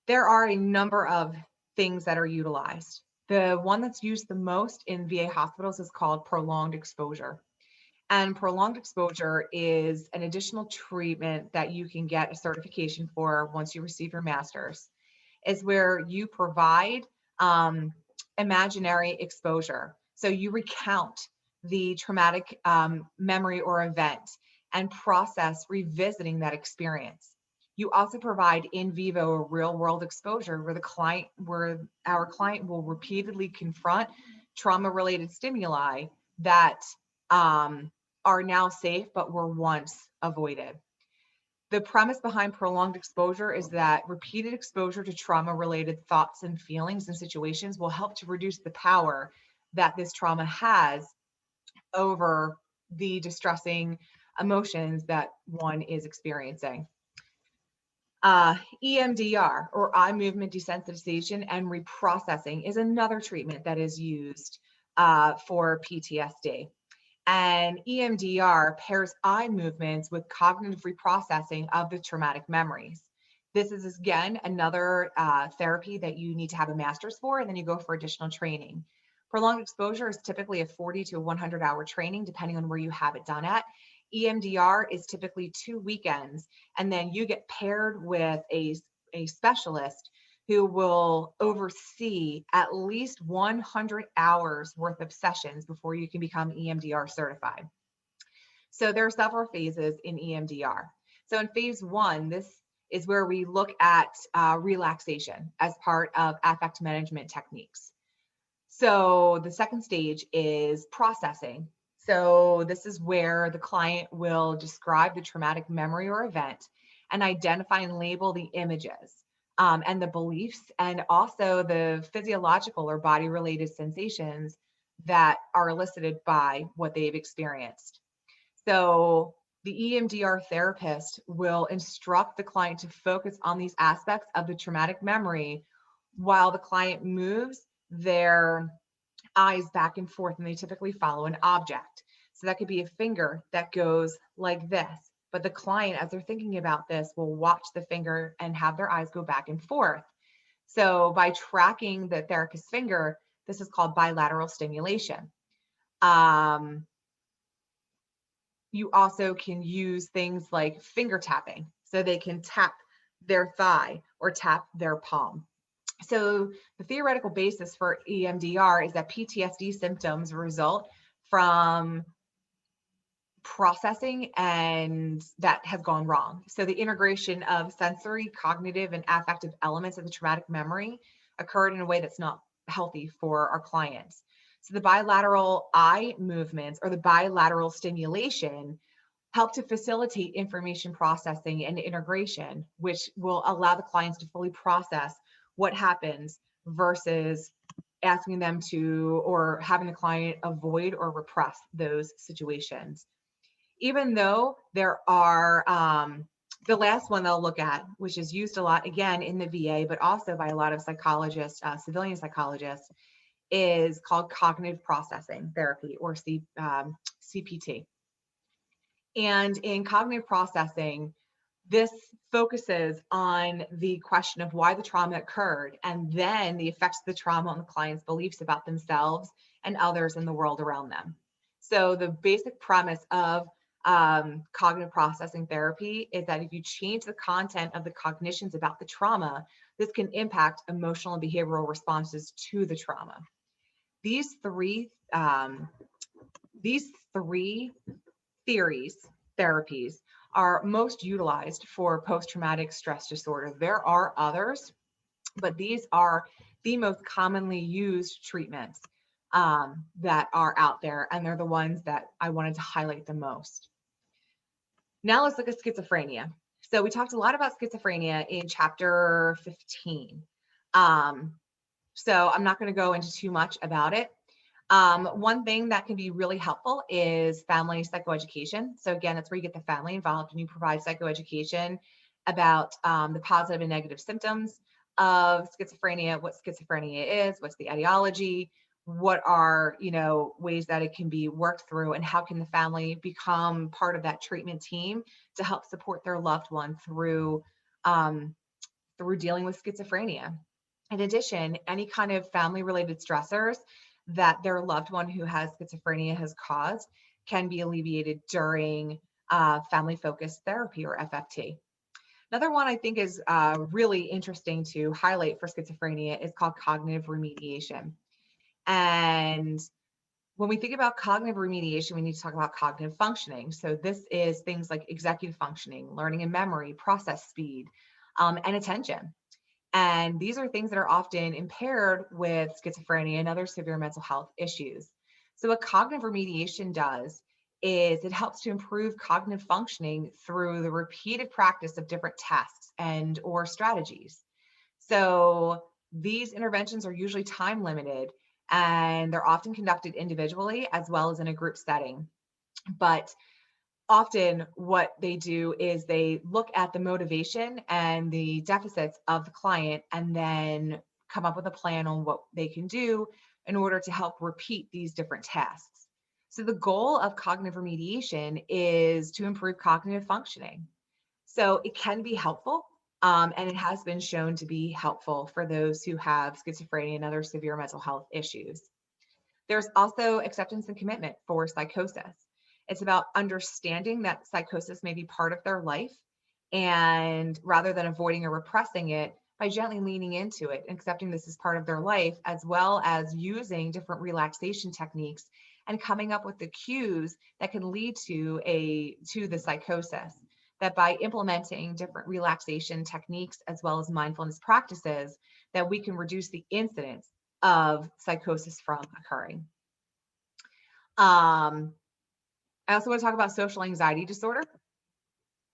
there are a number of things that are utilized. The one that's used the most in VA hospitals is called prolonged exposure. And prolonged exposure is an additional treatment that you can get a certification for once you receive your master's, is where you provide imaginary exposure. So you recount the traumatic memory or event and process revisiting that experience. You also provide in vivo or real world exposure where our client will repeatedly confront trauma-related stimuli that are now safe but were once avoided. The premise behind prolonged exposure is that repeated exposure to trauma-related thoughts and feelings and situations will help to reduce the power that this trauma has over the distressing emotions that one is experiencing. EMDR, or eye movement desensitization and reprocessing, is another treatment that is used for PTSD. And EMDR pairs eye movements with cognitive reprocessing of the traumatic memories. This is, again, another therapy that you need to have a master's for, and then you go for additional training. Prolonged exposure is typically a 40 to 100 hour training, depending on where you have it done at. EMDR is typically 2 weekends, and then you get paired with a specialist who will oversee at least 100 hours worth of sessions before you can become EMDR certified. So there are several phases in EMDR. So in phase 1, this is where we look at relaxation as part of affect management techniques. So the second stage is processing. So this is where the client will describe the traumatic memory or event and identify and label the images and the beliefs, and also the physiological or body-related sensations that are elicited by what they've experienced. So the EMDR therapist will instruct the client to focus on these aspects of the traumatic memory while the client moves their eyes back and forth, and they typically follow an object. So that could be a finger that goes like this. But the client, as they're thinking about this, will watch the finger and have their eyes go back and forth. So by tracking the therapist's finger, this is called bilateral stimulation. You also can use things like finger tapping. So they can tap their thigh or tap their palm. So the theoretical basis for EMDR is that PTSD symptoms result from processing and that has gone wrong. So the integration of sensory, cognitive, and affective elements of the traumatic memory occurred in a way that's not healthy for our clients. So the bilateral eye movements or the bilateral stimulation help to facilitate information processing and integration, which will allow the clients to fully process what happens versus asking them to or having the client avoid or repress those situations. Even though there are the last one they'll look at, which is used a lot again in the VA, but also by a lot of psychologists, civilian psychologists, is called cognitive processing therapy, or CPT. And in cognitive processing, this focuses on the question of why the trauma occurred and then the effects of the trauma on the client's beliefs about themselves and others in the world around them. So the basic premise of cognitive processing therapy is that if you change the content of the cognitions about the trauma, this can impact emotional and behavioral responses to the trauma. These three therapies are most utilized for post-traumatic stress disorder. There are others, but these are the most commonly used treatments that are out there, and they're the ones that I wanted to highlight the most. Now let's look at schizophrenia. So we talked a lot about schizophrenia in chapter 15. So I'm not going to go into too much about it. One thing that can be really helpful is family psychoeducation. So again, that's where you get the family involved and you provide psychoeducation about the positive and negative symptoms of schizophrenia, what schizophrenia is, what's the etiology, what are, ways that it can be worked through, and how can the family become part of that treatment team to help support their loved one through dealing with schizophrenia. In addition, any kind of family-related stressors that their loved one who has schizophrenia has caused can be alleviated during family-focused therapy, or FFT. Another one I think is really interesting to highlight for schizophrenia is called cognitive remediation. And when we think about cognitive remediation, we need to talk about cognitive functioning. So this is things like executive functioning, learning and memory, process speed, and attention. And these are things that are often impaired with schizophrenia and other severe mental health issues. So what cognitive remediation does is it helps to improve cognitive functioning through the repeated practice of different tasks and or strategies. So these interventions are usually time limited, and they're often conducted individually as well as in a group setting. But often what they do is they look at the motivation and the deficits of the client and then come up with a plan on what they can do in order to help repeat these different tasks. So the goal of cognitive remediation is to improve cognitive functioning. So it can be helpful, and it has been shown to be helpful for those who have schizophrenia and other severe mental health issues. There's also acceptance and commitment for psychosis. It's about understanding that psychosis may be part of their life, and rather than avoiding or repressing it, by gently leaning into it and accepting this as part of their life, as well as using different relaxation techniques and coming up with the cues that can lead to the psychosis. That by implementing different relaxation techniques as well as mindfulness practices, that we can reduce the incidence of psychosis from occurring. I also want to talk about social anxiety disorder.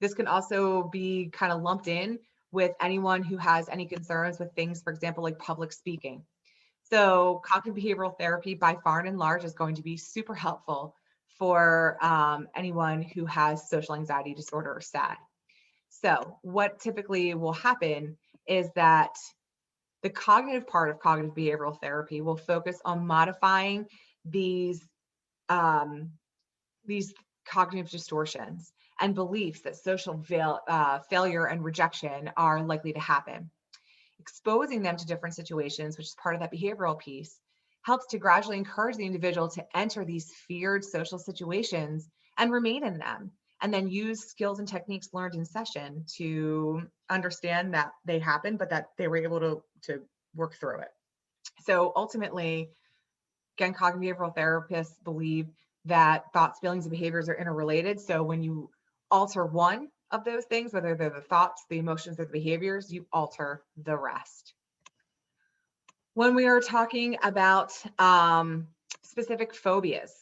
This can also be kind of lumped in with anyone who has any concerns with things, for example, like public speaking. So cognitive behavioral therapy by far and large is going to be super helpful for anyone who has social anxiety disorder or SAD. So what typically will happen is that the cognitive part of cognitive behavioral therapy will focus on modifying these cognitive distortions and beliefs that social failure and rejection are likely to happen. Exposing them to different situations, which is part of that behavioral piece, helps to gradually encourage the individual to enter these feared social situations and remain in them, and then use skills and techniques learned in session to understand that they happen, but that they were able to work through it. So ultimately, again, cognitive behavioral therapists believe that thoughts, feelings, and behaviors are interrelated. So when you alter one of those things, whether they're the thoughts, the emotions, or the behaviors, you alter the rest. When we are talking about specific phobias,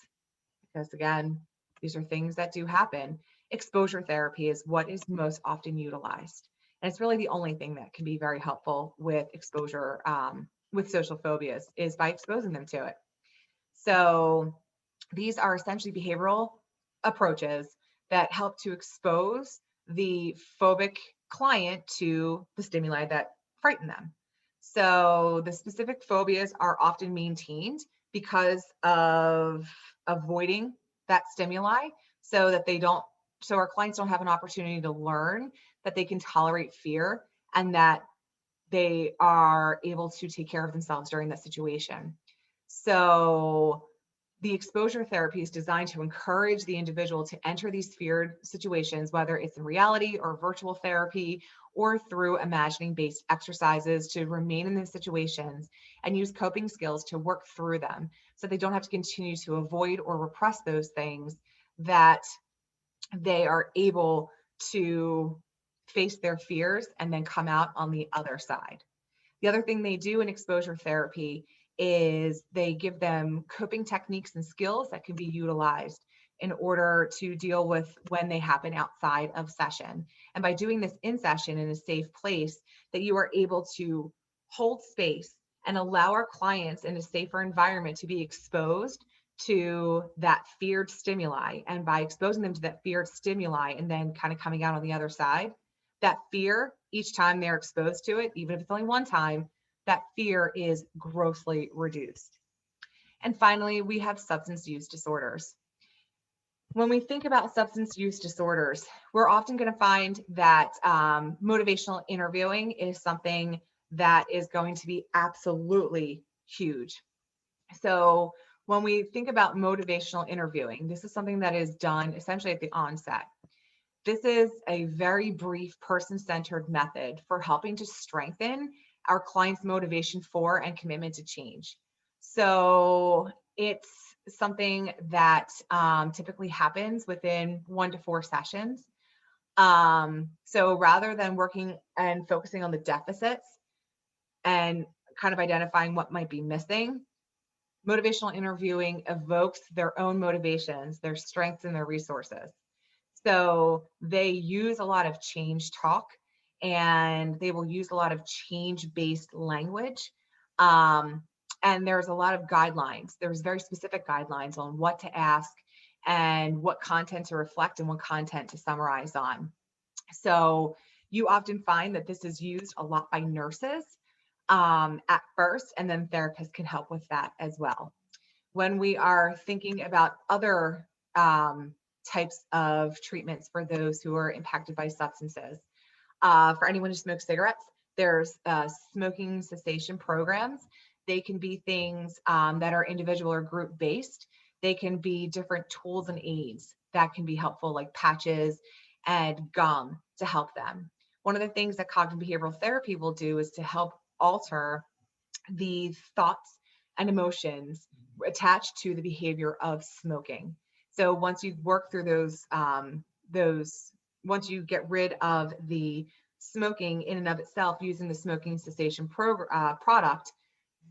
because again, these are things that do happen, exposure therapy is what is most often utilized. And it's really the only thing that can be very helpful with exposure, with social phobias, is by exposing them to it. So these are essentially behavioral approaches that help to expose the phobic client to the stimuli that frighten them. So the specific phobias are often maintained because of avoiding that stimuli, so that so our clients don't have an opportunity to learn that they can tolerate fear and that they are able to take care of themselves during that situation. So the exposure therapy is designed to encourage the individual to enter these feared situations, whether it's in reality or virtual therapy, or through imagining-based exercises to remain in those situations and use coping skills to work through them, so they don't have to continue to avoid or repress those things, that they are able to face their fears and then come out on the other side. The other thing they do in exposure therapy is they give them coping techniques and skills that can be utilized in order to deal with when they happen outside of session. And by doing this in session in a safe place, that you are able to hold space and allow our clients in a safer environment to be exposed to that feared stimuli. And by exposing them to that feared stimuli and then kind of coming out on the other side, that fear, each time they're exposed to it, even if it's only one time, that fear is grossly reduced. And finally, we have substance use disorders. When we think about substance use disorders, we're often going to find that motivational interviewing is something that is going to be absolutely huge. So when we think about motivational interviewing, this is something that is done essentially at the onset. This is a very brief, person-centered method for helping to strengthen our client's motivation for and commitment to change. So it's something that typically happens within 1 to 4 sessions. So rather than working and focusing on the deficits and kind of identifying what might be missing, motivational interviewing evokes their own motivations, their strengths, and their resources. So they use a lot of change talk, and they will use a lot of change-based language. And there's a lot of guidelines. There's very specific guidelines on what to ask and what content to reflect and what content to summarize on. So you often find that this is used a lot by nurses at first, and then therapists can help with that as well. When we are thinking about other types of treatments for those who are impacted by substances, for anyone who smokes cigarettes, there's smoking cessation programs. They can be things that are individual or group based. They can be different tools and aids that can be helpful, like patches and gum to help them. One of the things that cognitive behavioral therapy will do is to help alter the thoughts and emotions attached to the behavior of smoking. So once you work through once you get rid of the smoking in and of itself using the smoking cessation product,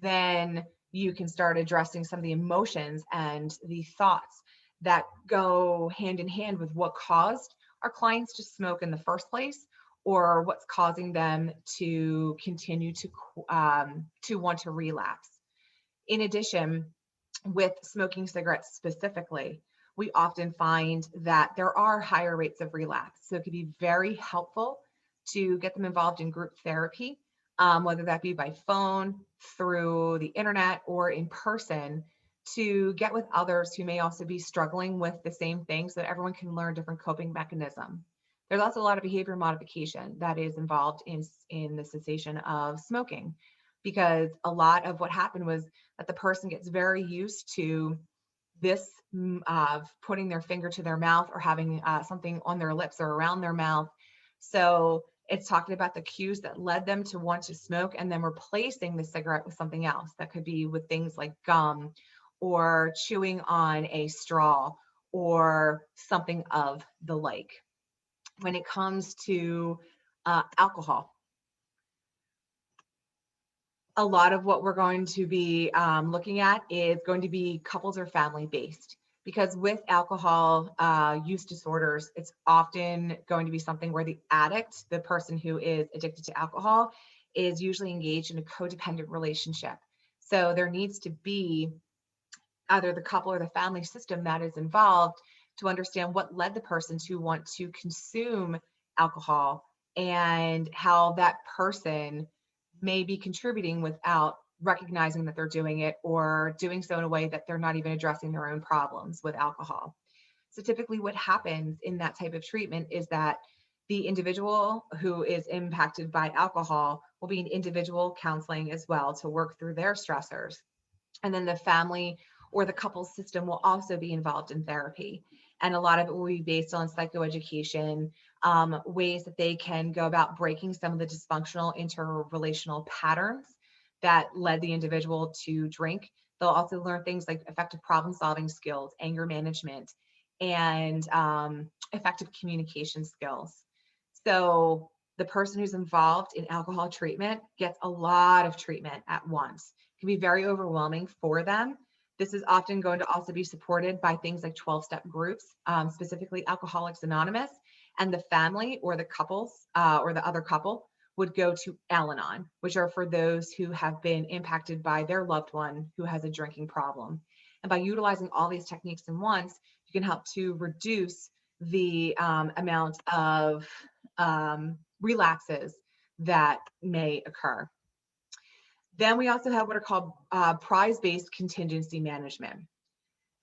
then you can start addressing some of the emotions and the thoughts that go hand in hand with what caused our clients to smoke in the first place, or what's causing them to continue to want to relapse. In addition, with smoking cigarettes specifically, we often find that there are higher rates of relapse. So it can be very helpful to get them involved in group therapy, whether that be by phone, through the internet, or in person, to get with others who may also be struggling with the same thing so that everyone can learn different coping mechanism. There's also a lot of behavior modification that is involved in the cessation of smoking, because a lot of what happened was that the person gets very used to this putting their finger to their mouth or having something on their lips or around their mouth. So it's talking about the cues that led them to want to smoke, and then replacing the cigarette with something else. That could be with things like gum or chewing on a straw or something of the like. When it comes to alcohol, a lot of what we're going to be looking at is going to be couples or family based, because with alcohol use disorders, it's often going to be something where the addict, the person who is addicted to alcohol, is usually engaged in a codependent relationship. So there needs to be either the couple or the family system that is involved to understand what led the person to want to consume alcohol and how that person may be contributing without recognizing that they're doing it, or doing so in a way that they're not even addressing their own problems with alcohol. So typically what happens in that type of treatment is that the individual who is impacted by alcohol will be in individual counseling as well to work through their stressors. And then the family or the couple system will also be involved in therapy. And a lot of it will be based on psychoeducation, ways that they can go about breaking some of the dysfunctional interrelational patterns that led the individual to drink. They'll also learn things like effective problem solving skills, anger management, and effective communication skills. So the person who's involved in alcohol treatment gets a lot of treatment at once. It can be very overwhelming for them. This is often going to also be supported by things like 12-step groups, specifically Alcoholics Anonymous, and the family or the couples or the other couple would go to Al-Anon, which are for those who have been impacted by their loved one who has a drinking problem. And by utilizing all these techniques in once, you can help to reduce the amount of relapses that may occur. Then we also have what are called prize-based contingency management.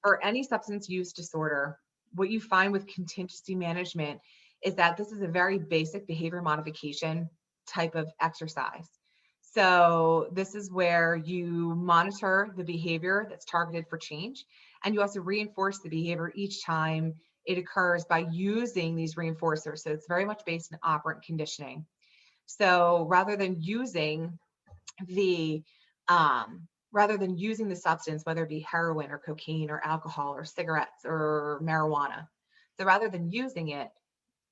For any substance use disorder, what you find with contingency management is that this is a very basic behavior modification type of exercise. So this is where you monitor the behavior that's targeted for change, and you also reinforce the behavior each time it occurs by using these reinforcers. So it's very much based in operant conditioning. So rather than using the substance, whether it be heroin or cocaine or alcohol or cigarettes or marijuana, so rather than using it,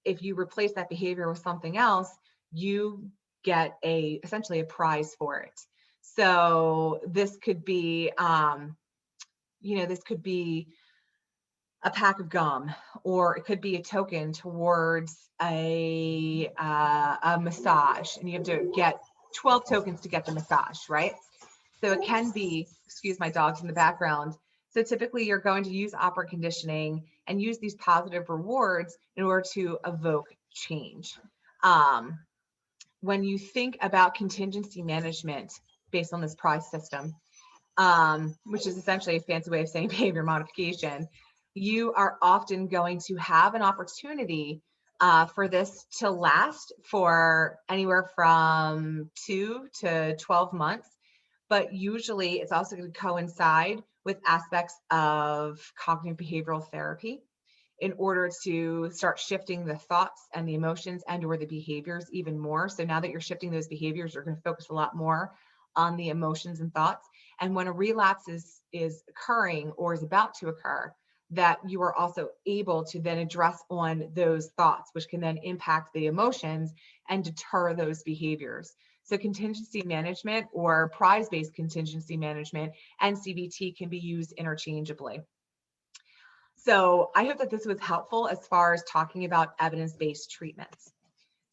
if you replace that behavior with something else, you get essentially a prize for it. So this could be, this could be a pack of gum, or it could be a token towards a massage, and you have to get 12 tokens to get the massage, right? So it can be, excuse my dogs in the background. So typically you're going to use operant conditioning and use these positive rewards in order to evoke change. When you think about contingency management based on this prize system, which is essentially a fancy way of saying behavior modification, you are often going to have an opportunity for this to last for anywhere from 2 to 12 months. But usually it's also going to coincide with aspects of cognitive behavioral therapy in order to start shifting the thoughts and the emotions and or the behaviors even more. So now that you're shifting those behaviors, you're going to focus a lot more on the emotions and thoughts. And when a relapse is occurring or is about to occur, that you are also able to then address on those thoughts, which can then impact the emotions and deter those behaviors. So contingency management or prize-based contingency management and CBT can be used interchangeably. So I hope that this was helpful as far as talking about evidence-based treatments.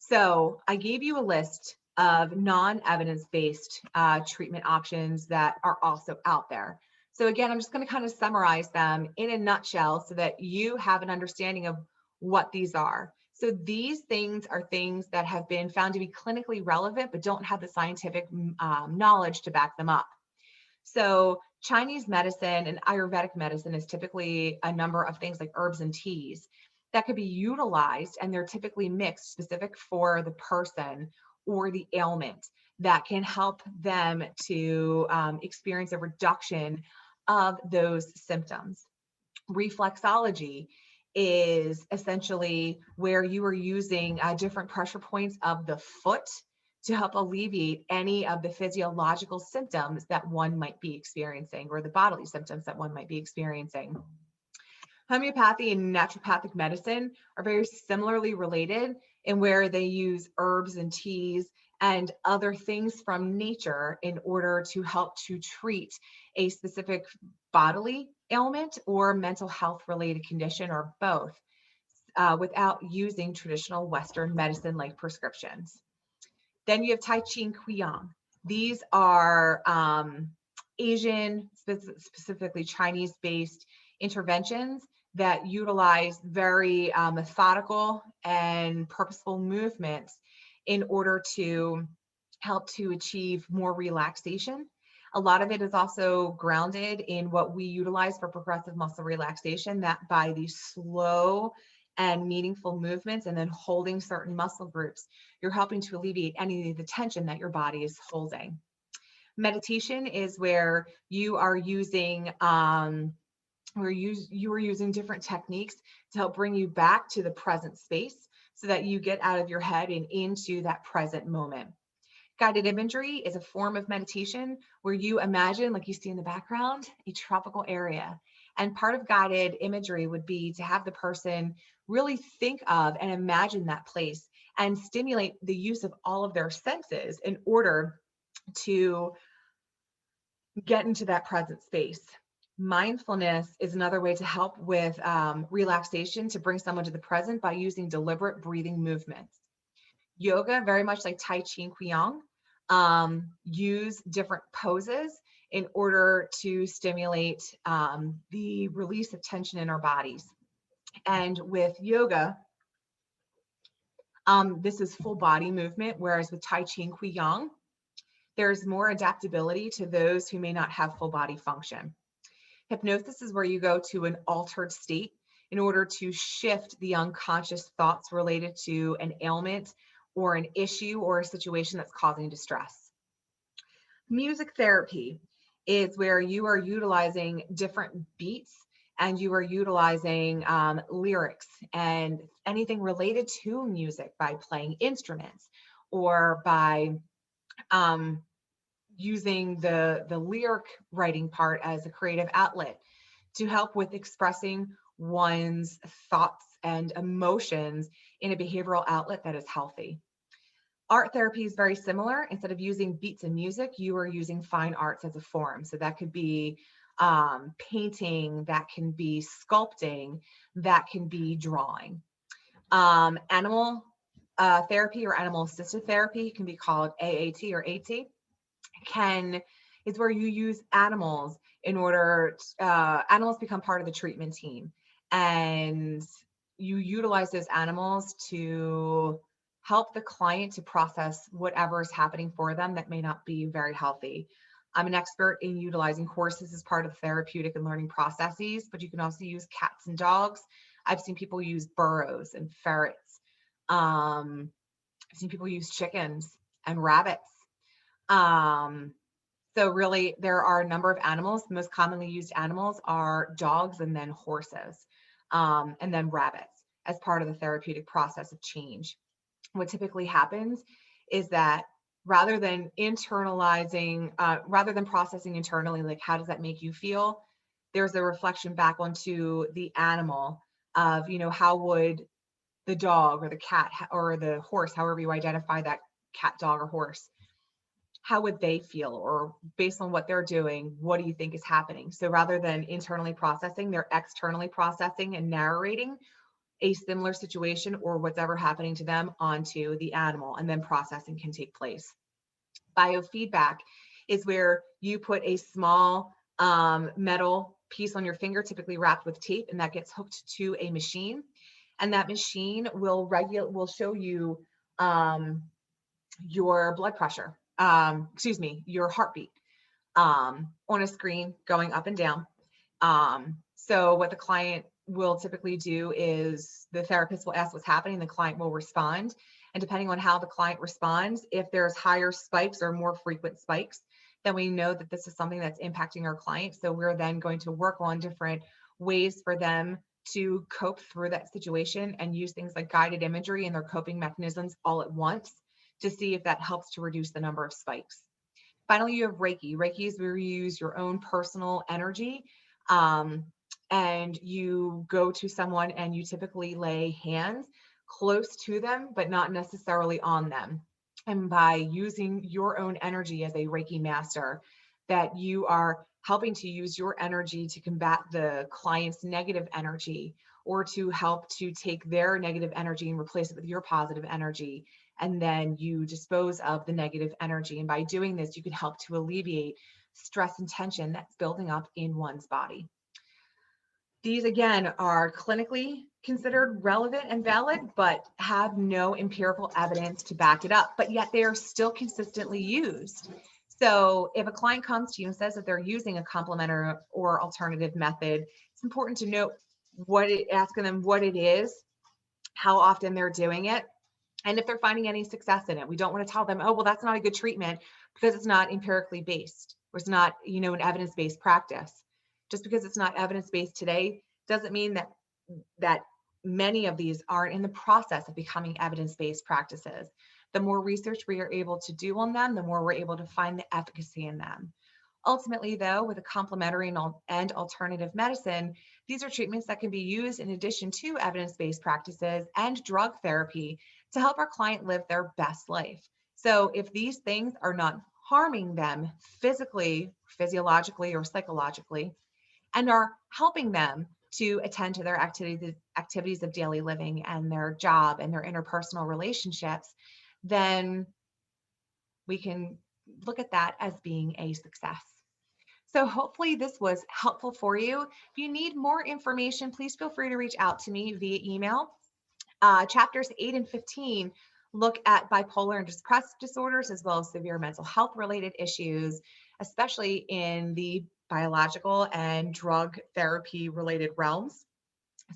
So I gave you a list of non-evidence-based treatment options that are also out there. So again, I'm just going to kind of summarize them in a nutshell so that you have an understanding of what these are. So these things are things that have been found to be clinically relevant, but don't have the scientific knowledge to back them up. So Chinese medicine and Ayurvedic medicine is typically a number of things like herbs and teas that could be utilized, and they're typically mixed specific for the person or the ailment that can help them to experience a reduction of those symptoms. Reflexology is essentially where you are using different pressure points of the foot to help alleviate any of the physiological symptoms that one might be experiencing, or the bodily symptoms that one might be experiencing. Homeopathy and naturopathic medicine are very similarly related in where they use herbs and teas and other things from nature in order to help to treat a specific bodily ailment or mental health related condition, or both, without using traditional Western medicine like prescriptions. Then you have Tai Chi and Qigong. These are Asian, specifically Chinese-based interventions that utilize very methodical and purposeful movements in order to help to achieve more relaxation. A lot of it is also grounded in what we utilize for progressive muscle relaxation, that by these slow and meaningful movements and then holding certain muscle groups, you're helping to alleviate any of the tension that your body is holding. Meditation is where you are using you are using different techniques to help bring you back to the present space so that you get out of your head and into that present moment. Guided imagery is a form of meditation where you imagine, like you see in the background, a tropical area. And part of guided imagery would be to have the person really think of and imagine that place and stimulate the use of all of their senses in order to get into that present space. Mindfulness is another way to help with relaxation, to bring someone to the present by using deliberate breathing movements. Yoga, very much like Tai Chi and Qigong, use different poses in order to stimulate the release of tension in our bodies. And with yoga, this is full body movement, whereas with Tai Chi and Qigong, there's more adaptability to those who may not have full body function. Hypnosis is where you go to an altered state in order to shift the unconscious thoughts related to an ailment or an issue or a situation that's causing distress. Music therapy is where you are utilizing different beats and you are utilizing lyrics and anything related to music by playing instruments or by using the lyric writing part as a creative outlet to help with expressing one's thoughts and emotions in a behavioral outlet that is healthy. Art therapy is very similar. Instead of using beats and music, you are using fine arts as a form. So that could be painting, that can be sculpting, that can be drawing. Animal therapy or animal assisted therapy can be called AAT or AT. Is where you use animals in order animals become part of the treatment team, and you utilize those animals to help the client to process whatever is happening for them that may not be very healthy. I'm an expert in utilizing horses as part of therapeutic and learning processes, but you can also use cats and dogs. I've seen people use burros and ferrets. I've seen people use chickens and rabbits. So really, there are a number of animals. The most commonly used animals are dogs and then horses, and then rabbits as part of the therapeutic process of change. What typically happens is that rather than processing internally, like how does that make you feel, there's a reflection back onto the animal of, how would the dog or the cat or the horse, however you identify that cat, dog, or horse, how would they feel? Or based on what they're doing, what do you think is happening? So rather than internally processing, they're externally processing and narrating a similar situation or what's ever happening to them onto the animal, and then processing can take place. Biofeedback is where you put a small metal piece on your finger, typically wrapped with tape, and that gets hooked to a machine. And that machine will show you your blood pressure, your heartbeat on a screen going up and down. So what the client will typically do is the therapist will ask what's happening, the client will respond. And depending on how the client responds, if there's higher spikes or more frequent spikes, then we know that this is something that's impacting our client. So we're then going to work on different ways for them to cope through that situation and use things like guided imagery and their coping mechanisms all at once to see if that helps to reduce the number of spikes. Finally, you have Reiki. Reiki is where you use your own personal energy, and you go to someone and you typically lay hands close to them, but not necessarily on them. And by using your own energy as a Reiki master, that you are helping to use your energy to combat the client's negative energy, or to help to take their negative energy and replace it with your positive energy. And then you dispose of the negative energy. And by doing this, you can help to alleviate stress and tension that's building up in one's body. These, again, are clinically considered relevant and valid, but have no empirical evidence to back it up, but yet they are still consistently used. So if a client comes to you and says that they're using a complementary or alternative method, it's important to note asking them what it is, how often they're doing it, and if they're finding any success in it. We don't want to tell them, oh, well, that's not a good treatment because it's not empirically based, or it's not, an evidence-based practice. Just because it's not evidence-based today doesn't mean that many of these aren't in the process of becoming evidence-based practices. The more research we are able to do on them, the more we're able to find the efficacy in them. Ultimately, though, with a complementary and alternative medicine, these are treatments that can be used in addition to evidence-based practices and drug therapy to help our client live their best life. So if these things are not harming them physically, physiologically, or psychologically, and are helping them to attend to their activities of daily living and their job and their interpersonal relationships, then we can look at that as being a success. So hopefully this was helpful for you. If you need more information, please feel free to reach out to me via email. Chapters 8 and 15 look at bipolar and depressive disorders, as well as severe mental health related issues, especially in the biological and drug therapy related realms.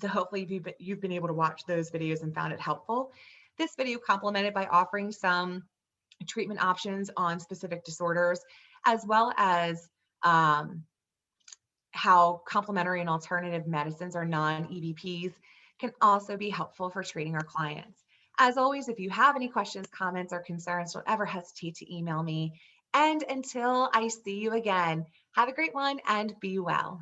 So hopefully you've been able to watch those videos and found it helpful. This video complemented by offering some treatment options on specific disorders, as well as how complementary and alternative medicines, or non-EBPs, can also be helpful for treating our clients. As always, if you have any questions, comments, or concerns, don't ever hesitate to email me. And until I see you again, have a great one and be well.